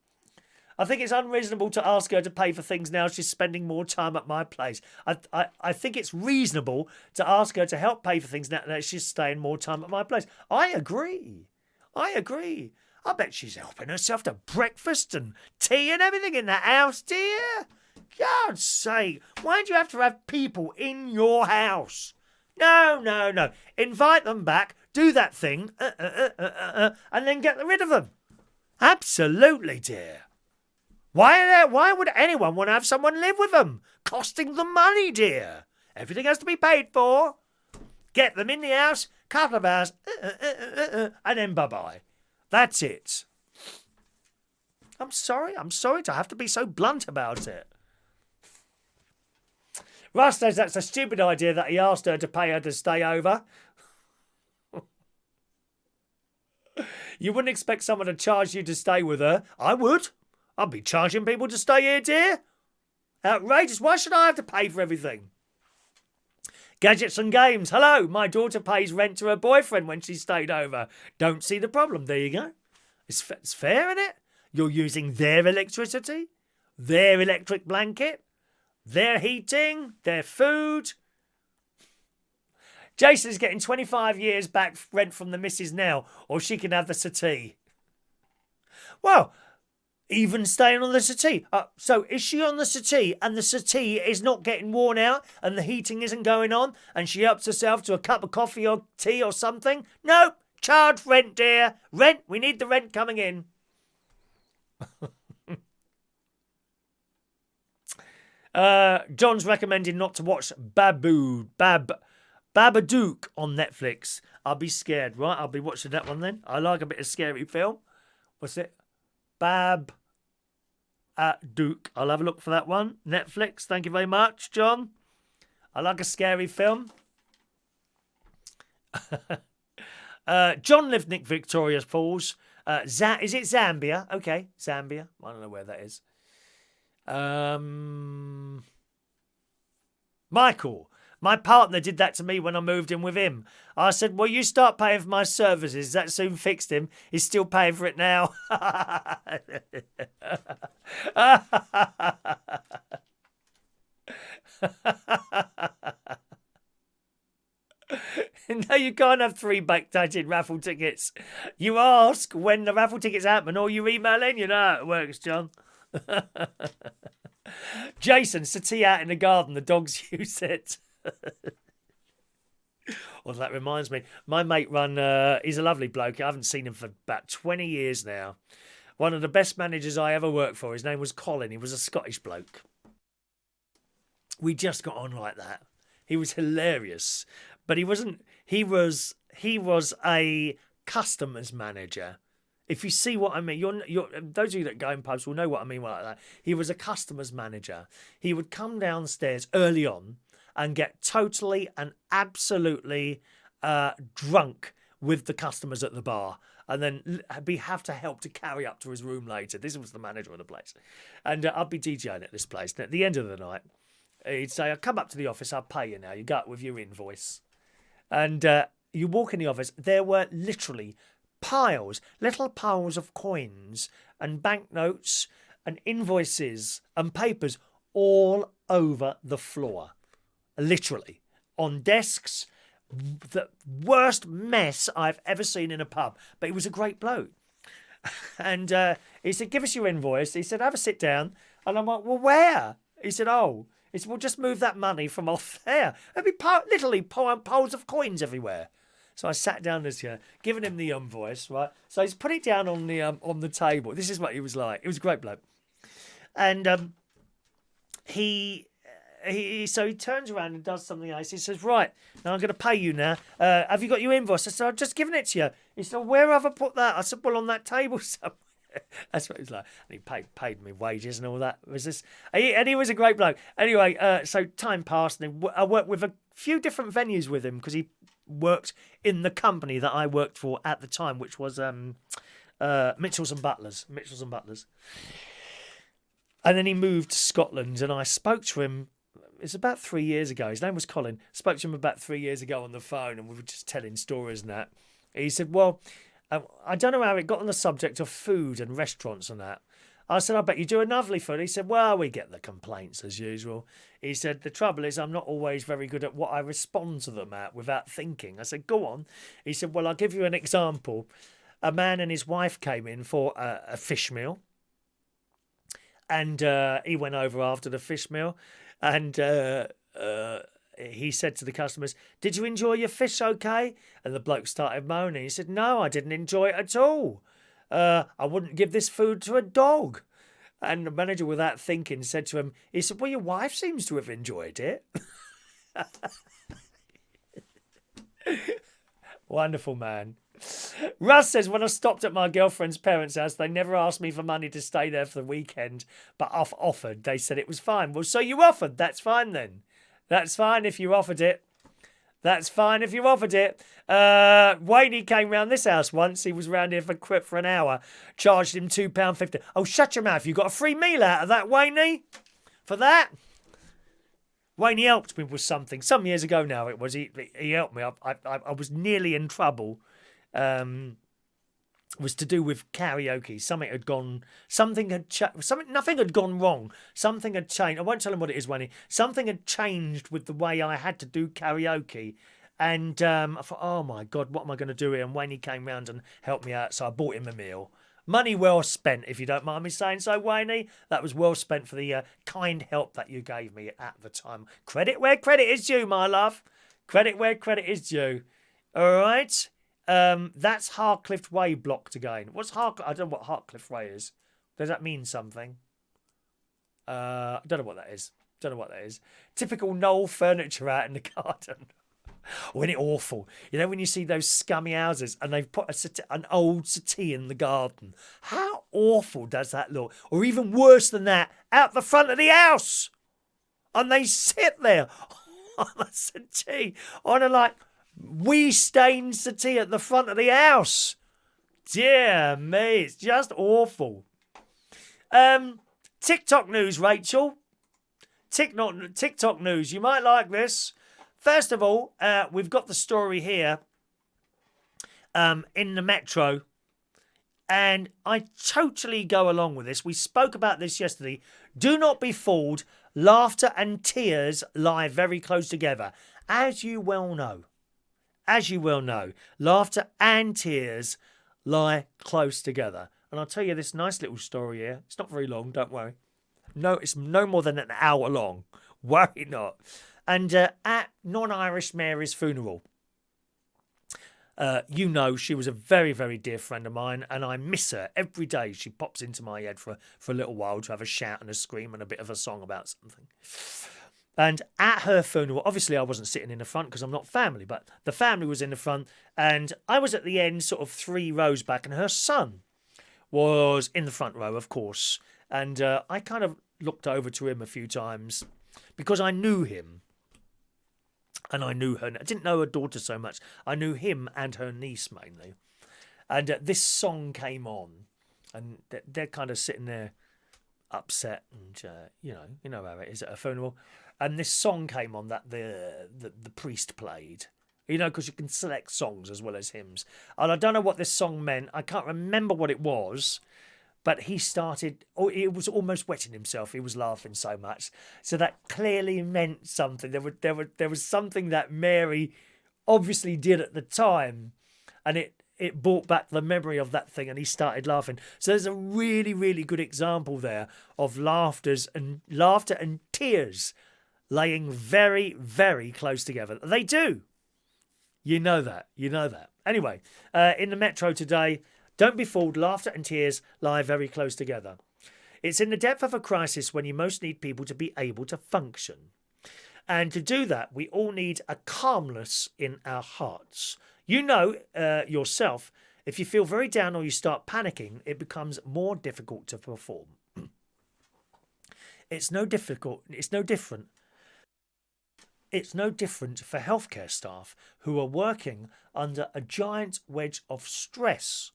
I think it's unreasonable to ask her to pay for things now she's spending more time at my place. I think it's reasonable to ask her to help pay for things now that she's staying more time at my place. I agree. I bet she's helping herself to breakfast and tea and everything in that house, dear. God's sake, why do you have to have people in your house? No. Invite them back, do that thing, and then get rid of them. Absolutely, dear. Why would anyone want to have someone live with them? Costing them money, dear. Everything has to be paid for. Get them in the house, couple of hours, and then bye-bye. That's it. I'm sorry to have to be so blunt about it. Russ says that's a stupid idea that he asked her to pay her to stay over. You wouldn't expect someone to charge you to stay with her. I would. I'd be charging people to stay here, dear. Outrageous. Why should I have to pay for everything? Gadgets and games. Hello, my daughter pays rent to her boyfriend when she stayed over. Don't see the problem. There you go. It's fair, isn't it? You're using their electricity, their electric blanket, their heating, their food. Jason's getting 25 years back rent from the missus now, or she can have the settee. Well, even staying on the settee. So is she on the settee and the settee is not getting worn out and the heating isn't going on and she helps herself to a cup of coffee or tea or something? No, charge rent, dear. Rent, we need the rent coming in. John's recommending not to watch Babadook on Netflix. I'll be scared, right? I'll be watching that one then. I like a bit of scary film. What's it? Babadook. I'll have a look for that one. Netflix. Thank you very much, John. I like a scary film. John lived in Victoria Falls. Is it Zambia? Okay, Zambia. I don't know where that is. Michael, my partner did that to me when I moved in with him. I said, well, you start paying for my services. That soon fixed him. He's still paying for it now. No, you can't have 3 backdated raffle tickets. You ask when the raffle tickets happen or you email in. You know how it works, John. Jason, settee out in the garden. The dogs use it. Well, that reminds me. My mate he's a lovely bloke. I haven't seen him for about 20 years now. One of the best managers I ever worked for. His name was Colin. He was a Scottish bloke. We just got on like that. He was hilarious. But he wasn't. He was a customers manager. If you see what I mean, those of you that go in pubs will know what I mean by that. He was a customers manager. He would come downstairs early on and get totally and absolutely drunk with the customers at the bar, and then have to help to carry up to his room later. This was the manager of the place. And I'd be DJing at this place. And at the end of the night, he'd say, I'll come up to the office, I'll pay you now. You go up with your invoice. And you walk in the office, there were literally little piles of coins and banknotes and invoices and papers all over the floor. Literally. On desks. The worst mess I've ever seen in a pub. But he was a great bloke. And he said, give us your invoice. He said, have a sit down. And I'm like, well, where? He said, oh. He said, well, just move that money from off there. There'd be literally piles of coins everywhere. So I sat down this year, giving him the invoice, right? So he's put it down on the table. This is what he was like. He was a great bloke. And so he turns around and does something else. He says, right, now I'm going to pay you now. Have you got your invoice? I said, I've just given it to you. He said, where have I put that? I said, well, on that table somewhere. That's what he was like. And he paid me wages and all that. And he was a great bloke. Anyway, so time passed. And I worked with a few different venues with him because he worked in the company that I worked for at the time, which was Mitchells and Butlers. And then he moved to Scotland, and I spoke to him. It's about 3 years ago. His name was Colin. Spoke to him about 3 years ago on the phone, and we were just telling stories and that. He said, well, I don't know how it got on the subject of food and restaurants and that. I said, I bet you do a lovely food. He said, well, we get the complaints as usual. He said, the trouble is I'm not always very good at what I respond to them at without thinking. I said, go on. He said, well, I'll give you an example. A man and his wife came in for a fish meal. And he went over after the fish meal. And he said to the customers, did you enjoy your fish okay? And the bloke started moaning. He said, no, I didn't enjoy it at all. I wouldn't give this food to a dog. And the manager, without thinking, said to him, he said, well, your wife seems to have enjoyed it. Wonderful man. Russ says, when I stopped at my girlfriend's parents' house, they never asked me for money to stay there for the weekend, but offered. They said it was fine. Well, so you offered. That's fine then. That's fine if you offered it. That's fine if you offered it. Wayne came round this house once. He was round here for an hour. Charged him £2.50. Oh, shut your mouth. You got a free meal out of that, Wayne? For that? Wayne helped me with something. Some years ago now it was. He helped me. I was nearly in trouble. Was to do with karaoke. Nothing had gone wrong. Something had changed. I won't tell him what it is, Wayne. Something had changed with the way I had to do karaoke. And I thought, oh my God, what am I going to do here? And Wayne came round and helped me out. So I bought him a meal. Money well spent, if you don't mind me saying so, Wayne. That was well spent for the kind help that you gave me at the time. Credit where credit is due, my love. Credit where credit is due. All right? That's Harcliffe Way blocked again. I don't know what Harcliffe Way is. Does that mean something? I don't know what that is. Typical Knoll furniture out in the garden. Oh, isn't it awful? You know when you see those scummy houses and they've put an old settee in the garden. How awful does that look? Or even worse than that, out the front of the house. And they sit there on a settee. On a wee-stained settee at the front of the house. Dear me, it's just awful. TikTok news, Rachel. TikTok news. You might like this. First of all, we've got the story here in the Metro. And I totally go along with this. We spoke about this yesterday. Do not be fooled. Laughter and tears lie very close together. As you well know, laughter and tears lie close together. And I'll tell you this nice little story here. It's not very long, don't worry. No, it's no more than an hour long. Worry not. And at non-Irish Mary's funeral, she was a very, very dear friend of mine, and I miss her every day. She pops into my head for a little while to have a shout and a scream and a bit of a song about something. And at her funeral, obviously I wasn't sitting in the front because I'm not family, but the family was in the front, and I was at the end, sort of 3 rows back, and her son was in the front row, of course. And I kind of looked over to him a few times because I knew him. And I knew her. I didn't know her daughter so much. I knew him and her niece mainly. And this song came on, and they're kind of sitting there upset, and you know how it is at a funeral. And this song came on that the priest played. You know, because you can select songs as well as hymns. And I don't know what this song meant. I can't remember what it was. But he started, it was almost wetting himself. He was laughing so much. So that clearly meant something. There was something that Mary obviously did at the time. And it brought back the memory of that thing, and he started laughing. So there's a really, really good example there of laughter and tears laying very, very close together. They do. You know that. Anyway, in the Metro today, don't be fooled, laughter and tears lie very close together. It's in the depth of a crisis when you most need people to be able to function. And to do that, we all need a calmness in our hearts. You know yourself, if you feel very down or you start panicking, it becomes more difficult to perform. It's no different for healthcare staff who are working under a giant wedge of stress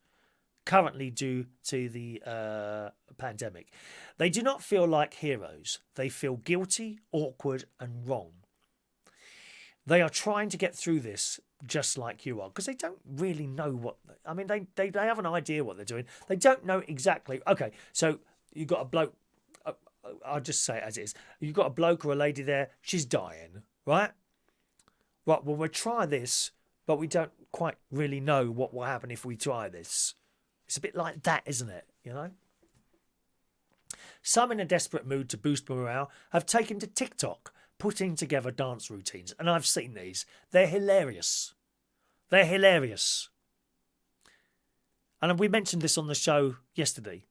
currently due to the pandemic. They do not feel like heroes. They feel guilty, awkward and wrong. They are trying to get through this just like you are, because they don't really know what... I mean, they have an idea what they're doing. They don't know exactly... Okay, so you've got a bloke... I'll just say it as it is. You've got a bloke or a lady there. She's dying, right? Right, well, we'll try this, but we don't quite really know what will happen if we try this. It's a bit like that, isn't it? You know? Some in a desperate mood to boost morale have taken to TikTok, putting together dance routines. And I've seen these. They're hilarious. And we mentioned this on the show yesterday.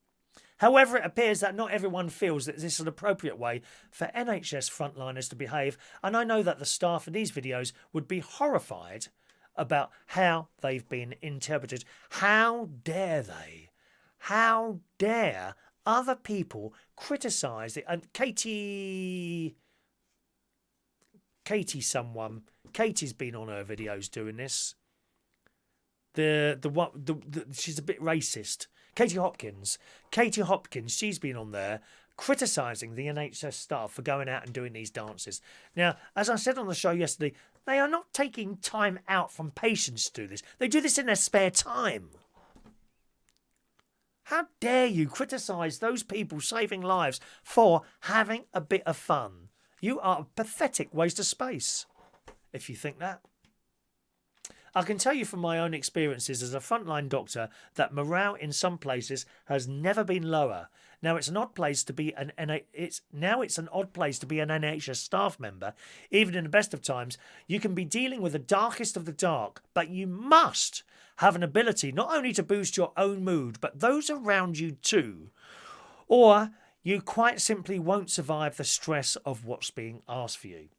However, it appears that not everyone feels that this is an appropriate way for NHS frontliners to behave. And I know that the staff in these videos would be horrified about how they've been interpreted. How dare they? How dare other people criticise it? And Katie's been on her videos doing this. She's a bit racist. Katie Hopkins, she's been on there criticising the NHS staff for going out and doing these dances. Now, as I said on the show yesterday, they are not taking time out from patients to do this. They do this in their spare time. How dare you criticise those people saving lives for having a bit of fun? You are a pathetic waste of space, if you think that. I can tell you from my own experiences as a frontline doctor that morale in some places has never been lower. Now it's an odd place to be an NHS staff member. Even in the best of times, you can be dealing with the darkest of the dark, but you must have an ability not only to boost your own mood, but those around you too. Or you quite simply won't survive the stress of what's being asked for you.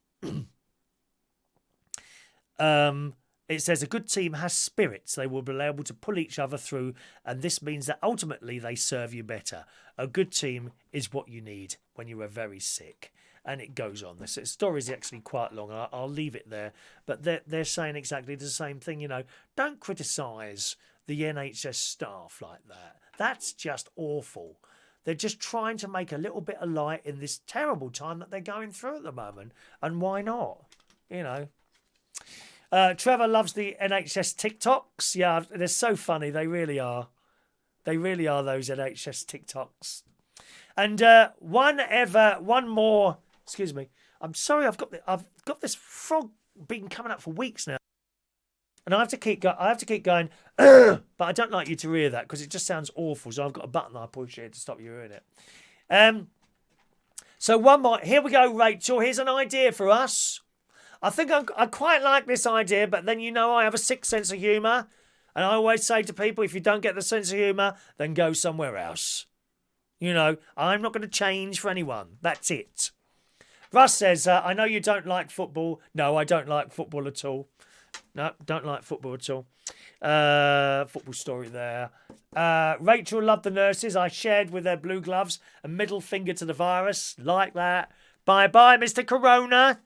It says a good team has spirits. They will be able to pull each other through, and this means that ultimately they serve you better. A good team is what you need when you are very sick. And it goes on. The story is actually quite long. I'll leave it there. But they're saying exactly the same thing. You know, don't criticise the NHS staff like that. That's just awful. They're just trying to make a little bit of light in this terrible time that they're going through at the moment. And why not? You know. Trevor loves the NHS TikToks. Yeah, they're so funny. They really are. They really are, those NHS TikToks. And one more. Excuse me. I'm sorry. I've got this frog been coming up for weeks now, and I have to keep going. But I don't like you to hear that because it just sounds awful. So I've got a button I push here to stop you hearing it. So one more. Here we go, Rachel. Here's an idea for us. I think I quite like this idea, but then I have a sick sense of humour. And I always say to people, if you don't get the sense of humour, then go somewhere else. I'm not going to change for anyone. That's it. Russ says, I know you don't like football. No, I don't like football at all. No, don't like football at all. Football story there. Rachel loved the nurses. I shared with their blue gloves a middle finger to the virus. Like that. Bye-bye, Mr. Corona.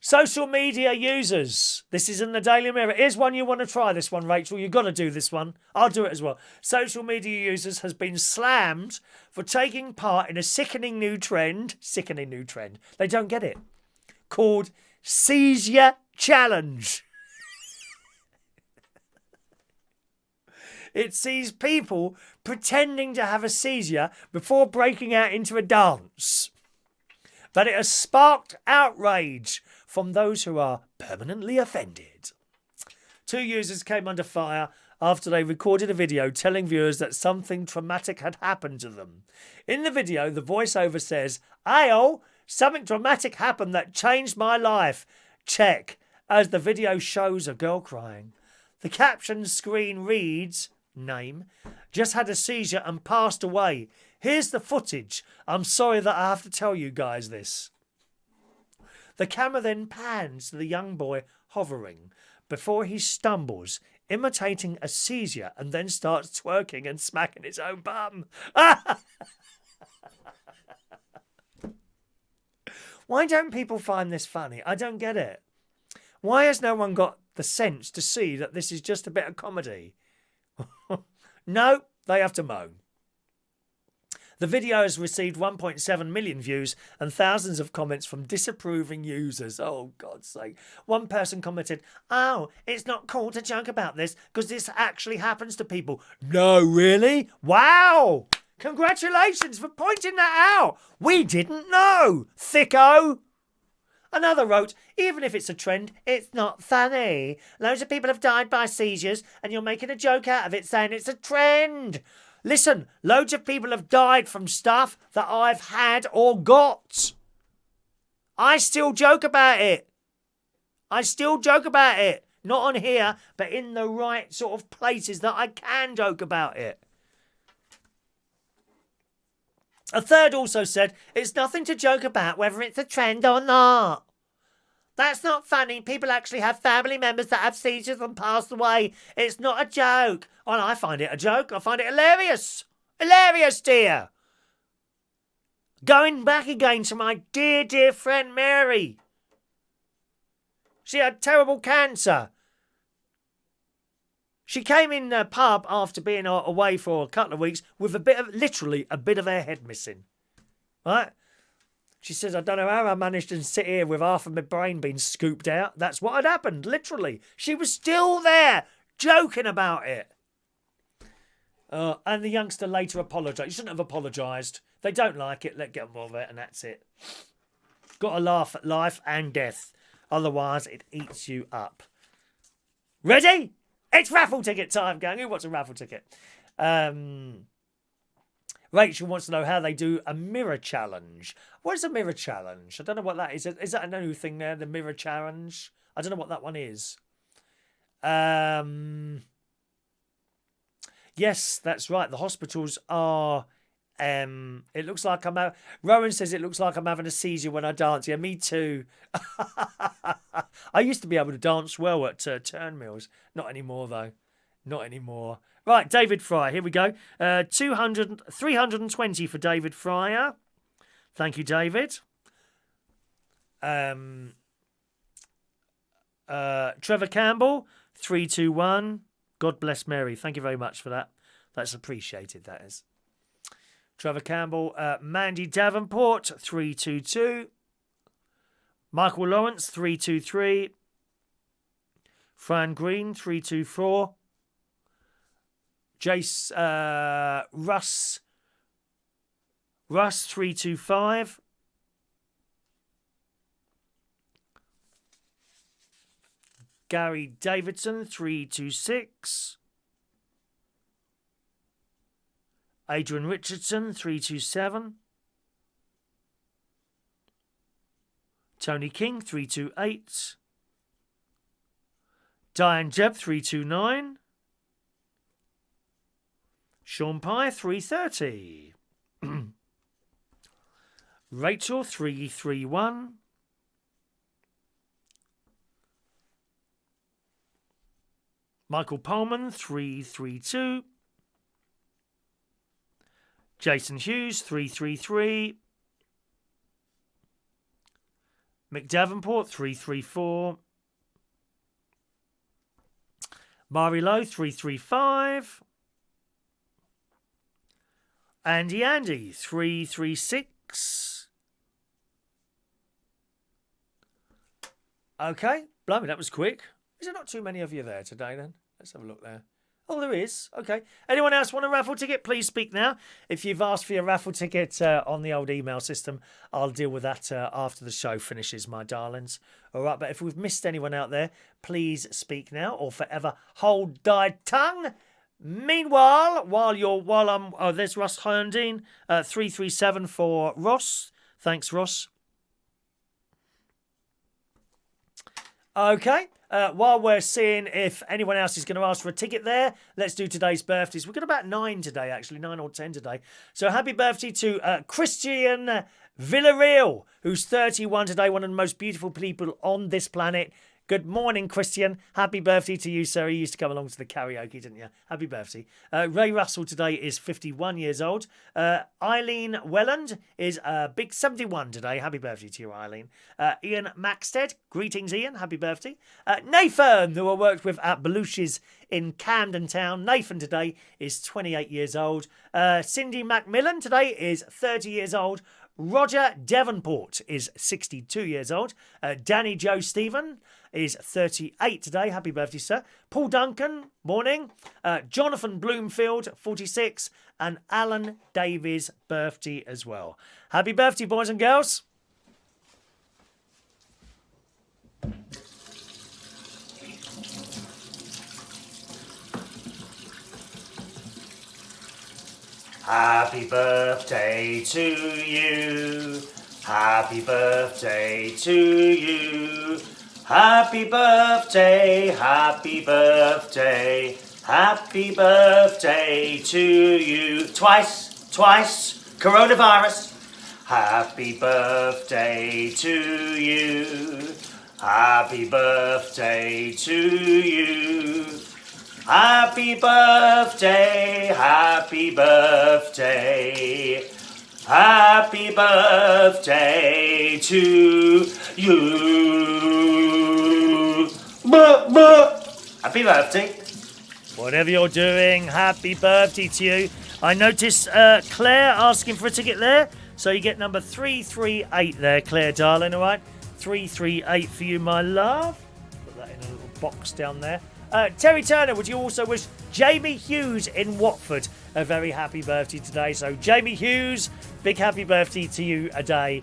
Social media users. This is in the Daily Mirror. Here's one you want to try, this one, Rachel. You've got to do this one. I'll do it as well. Social media users has been slammed for taking part in a sickening new trend. Sickening new trend. They don't get it. Called Seizure Challenge. It sees people pretending to have a seizure before breaking out into a dance. But it has sparked outrage from those who are permanently offended. 2 users came under fire after they recorded a video telling viewers that something traumatic had happened to them. In the video, the voiceover says, "Ayo, something dramatic happened that changed my life. Check," as the video shows a girl crying. The caption screen reads, "Name, just had a seizure and passed away. Here's the footage. I'm sorry that I have to tell you guys this." The camera then pans to the young boy hovering before he stumbles, imitating a seizure, and then starts twerking and smacking his own bum. Why don't people find this funny? I don't get it. Why has no one got the sense to see that this is just a bit of comedy? No, they have to moan. The video has received 1.7 million views and thousands of comments from disapproving users. Oh, God's sake. One person commented, "Oh, it's not cool to joke about this because this actually happens to people." No, really? Wow! Congratulations for pointing that out. We didn't know. Thicko. Another wrote, "Even if it's a trend, it's not funny. Loads of people have died by seizures and you're making a joke out of it saying it's a trend. Listen, loads of people have died from stuff that I've had or got. I still joke about it. Not on here, but in the right sort of places that I can joke about it." A third also said, "It's nothing to joke about whether it's a trend or not. That's not funny. People actually have family members that have seizures and pass away. It's not a joke." And I find it a joke. I find it hilarious. Hilarious, dear. Going back again to my dear, dear friend Mary. She had terrible cancer. She came in the pub after being away for a couple of weeks with literally a bit of her head missing. Right? She says, "I don't know how I managed to sit here with half of my brain being scooped out." That's what had happened, literally. She was still there, joking about it. And the youngster later apologised. You shouldn't have apologised. They don't like it. Let get on with it, and that's it. Got to laugh at life and death. Otherwise, it eats you up. Ready? It's raffle ticket time, gang. Who wants a raffle ticket? Rachel wants to know how they do a mirror challenge. What is a mirror challenge? I don't know what that is. Is that a new thing there, the mirror challenge? I don't know what that one is. Yes, that's right. The hospitals are... it looks like I'm... Rowan says it looks like I'm having a seizure when I dance. Yeah, me too. I used to be able to dance well at Turnmills. Not anymore, though. Not anymore. Right, David Fryer. Here we go. 320 for David Fryer. Thank you, David. Trevor Campbell, 321. God bless Mary. Thank you very much for that. That's appreciated, that is. Trevor Campbell. Mandy Davenport, 322. Michael Lawrence, 323. Fran Green, 324. Jace Russ 325. Gary Davidson 326. Adrian Richardson 327. Tony King, 328. Diane Jeb, 329. Sean Pye, 330. Rachel, 331. Michael Pullman, 332. Jason Hughes, 333. Mick Davenport, 334. Mari Lowe, 335. Andy, 336. Okay, blimey, that was quick. Is there not too many of you there today then? Let's have a look there. Oh, there is. Okay. Anyone else want a raffle ticket? Please speak now. If you've asked for your raffle ticket on the old email system, I'll deal with that after the show finishes, my darlings. All right, but if we've missed anyone out there, please speak now or forever hold thy tongue. Meanwhile, there's Ross Herndine, 337 for Ross. Thanks, Ross. Okay. While we're seeing if anyone else is going to ask for a ticket there, let's do today's birthdays. We've got about 9 today, actually, 9 or 10 today. So happy birthday to Christian Villarreal, who's 31 today, one of the most beautiful people on this planet. Good morning, Christian. Happy birthday to you, sir. You used to come along to the karaoke, didn't you? Happy birthday. Ray Russell today is 51 years old. Eileen Welland is big 71 today. Happy birthday to you, Eileen. Ian Maxted. Greetings, Ian. Happy birthday. Nayfen, who I worked with at Belush's in Camden Town. Nayfen today is 28 years old. Cindi Macmillan today is 30 years old. Roger Devonport is 62 years old. Danny Joe Stephen is 38 today. Happy birthday, sir. Paul Duncan, morning. Jonathan Bloomfield, 46. And Alan Davies' birthday as well. Happy birthday, boys and girls. Happy birthday to you. Happy birthday to you. Happy birthday, happy birthday, happy birthday to you. Twice, coronavirus. Happy birthday to you. Happy birthday to you. Happy birthday, happy birthday, happy birthday to you. Happy birthday. Whatever you're doing, happy birthday to you. I notice Claire asking for a ticket there, so you get number 338 there, Claire, darling, all right? 338 for you, my love. Put that in a little box down there. Terry Turner, would you also wish Jamie Hughes in Watford a very happy birthday today? So, Jamie Hughes, big happy birthday to you today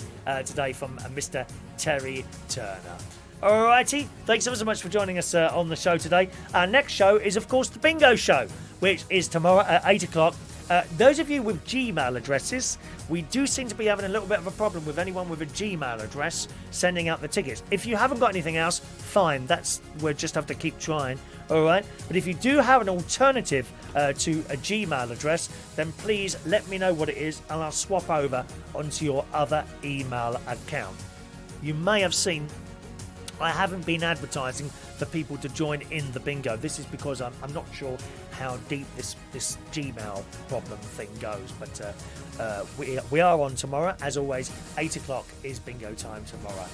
from Mr. Terry Turner. Alrighty, thanks ever so much for joining us on the show today. Our next show is, of course, the Bingo Show, which is tomorrow at 8 o'clock. Those of you with Gmail addresses, we do seem to be having a little bit of a problem with anyone with a Gmail address sending out the tickets. If you haven't got anything else, fine. We'll just have to keep trying. All right. But if you do have an alternative to a Gmail address, then please let me know what it is and I'll swap over onto your other email account. You may have seen I haven't been advertising for people to join in the bingo. This is because I'm not sure how deep this Gmail problem thing goes. But we are on tomorrow. As always, 8 o'clock is bingo time tomorrow.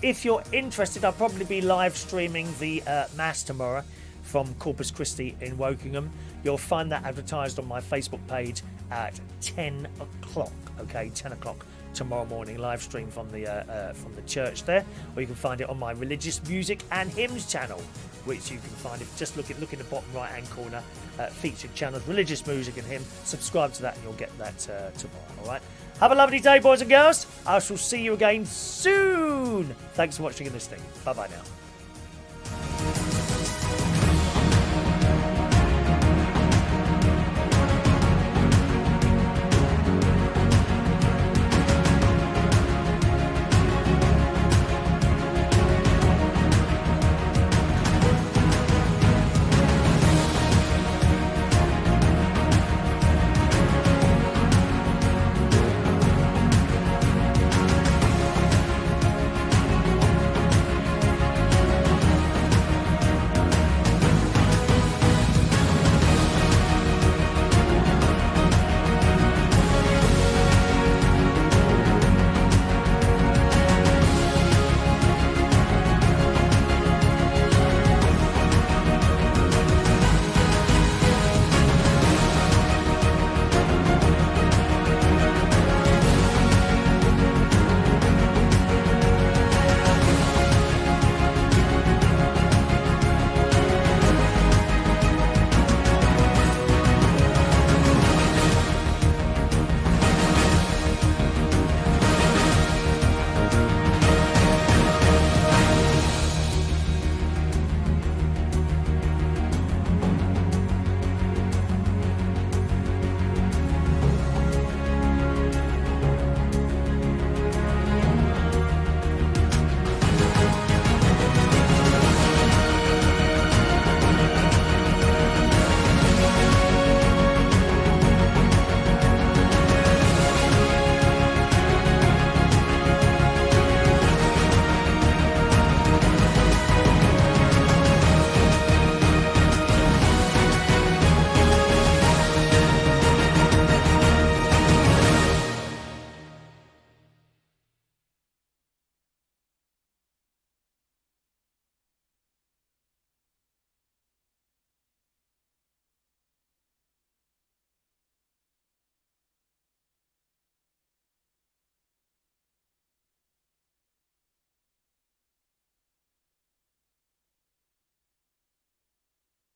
If you're interested, I'll probably be live streaming the Mass tomorrow from Corpus Christi in Wokingham. You'll find that advertised on my Facebook page at 10 o'clock. Okay, 10 o'clock. Tomorrow morning, live stream from the church there, or you can find it on my religious music and hymns channel, which you can find if you just look in the bottom right hand corner, featured channels, religious music and hymn. Subscribe to that and you'll get that tomorrow. All right, have a lovely day, boys and girls. I shall see you again soon. Thanks for watching and listening. Bye bye now.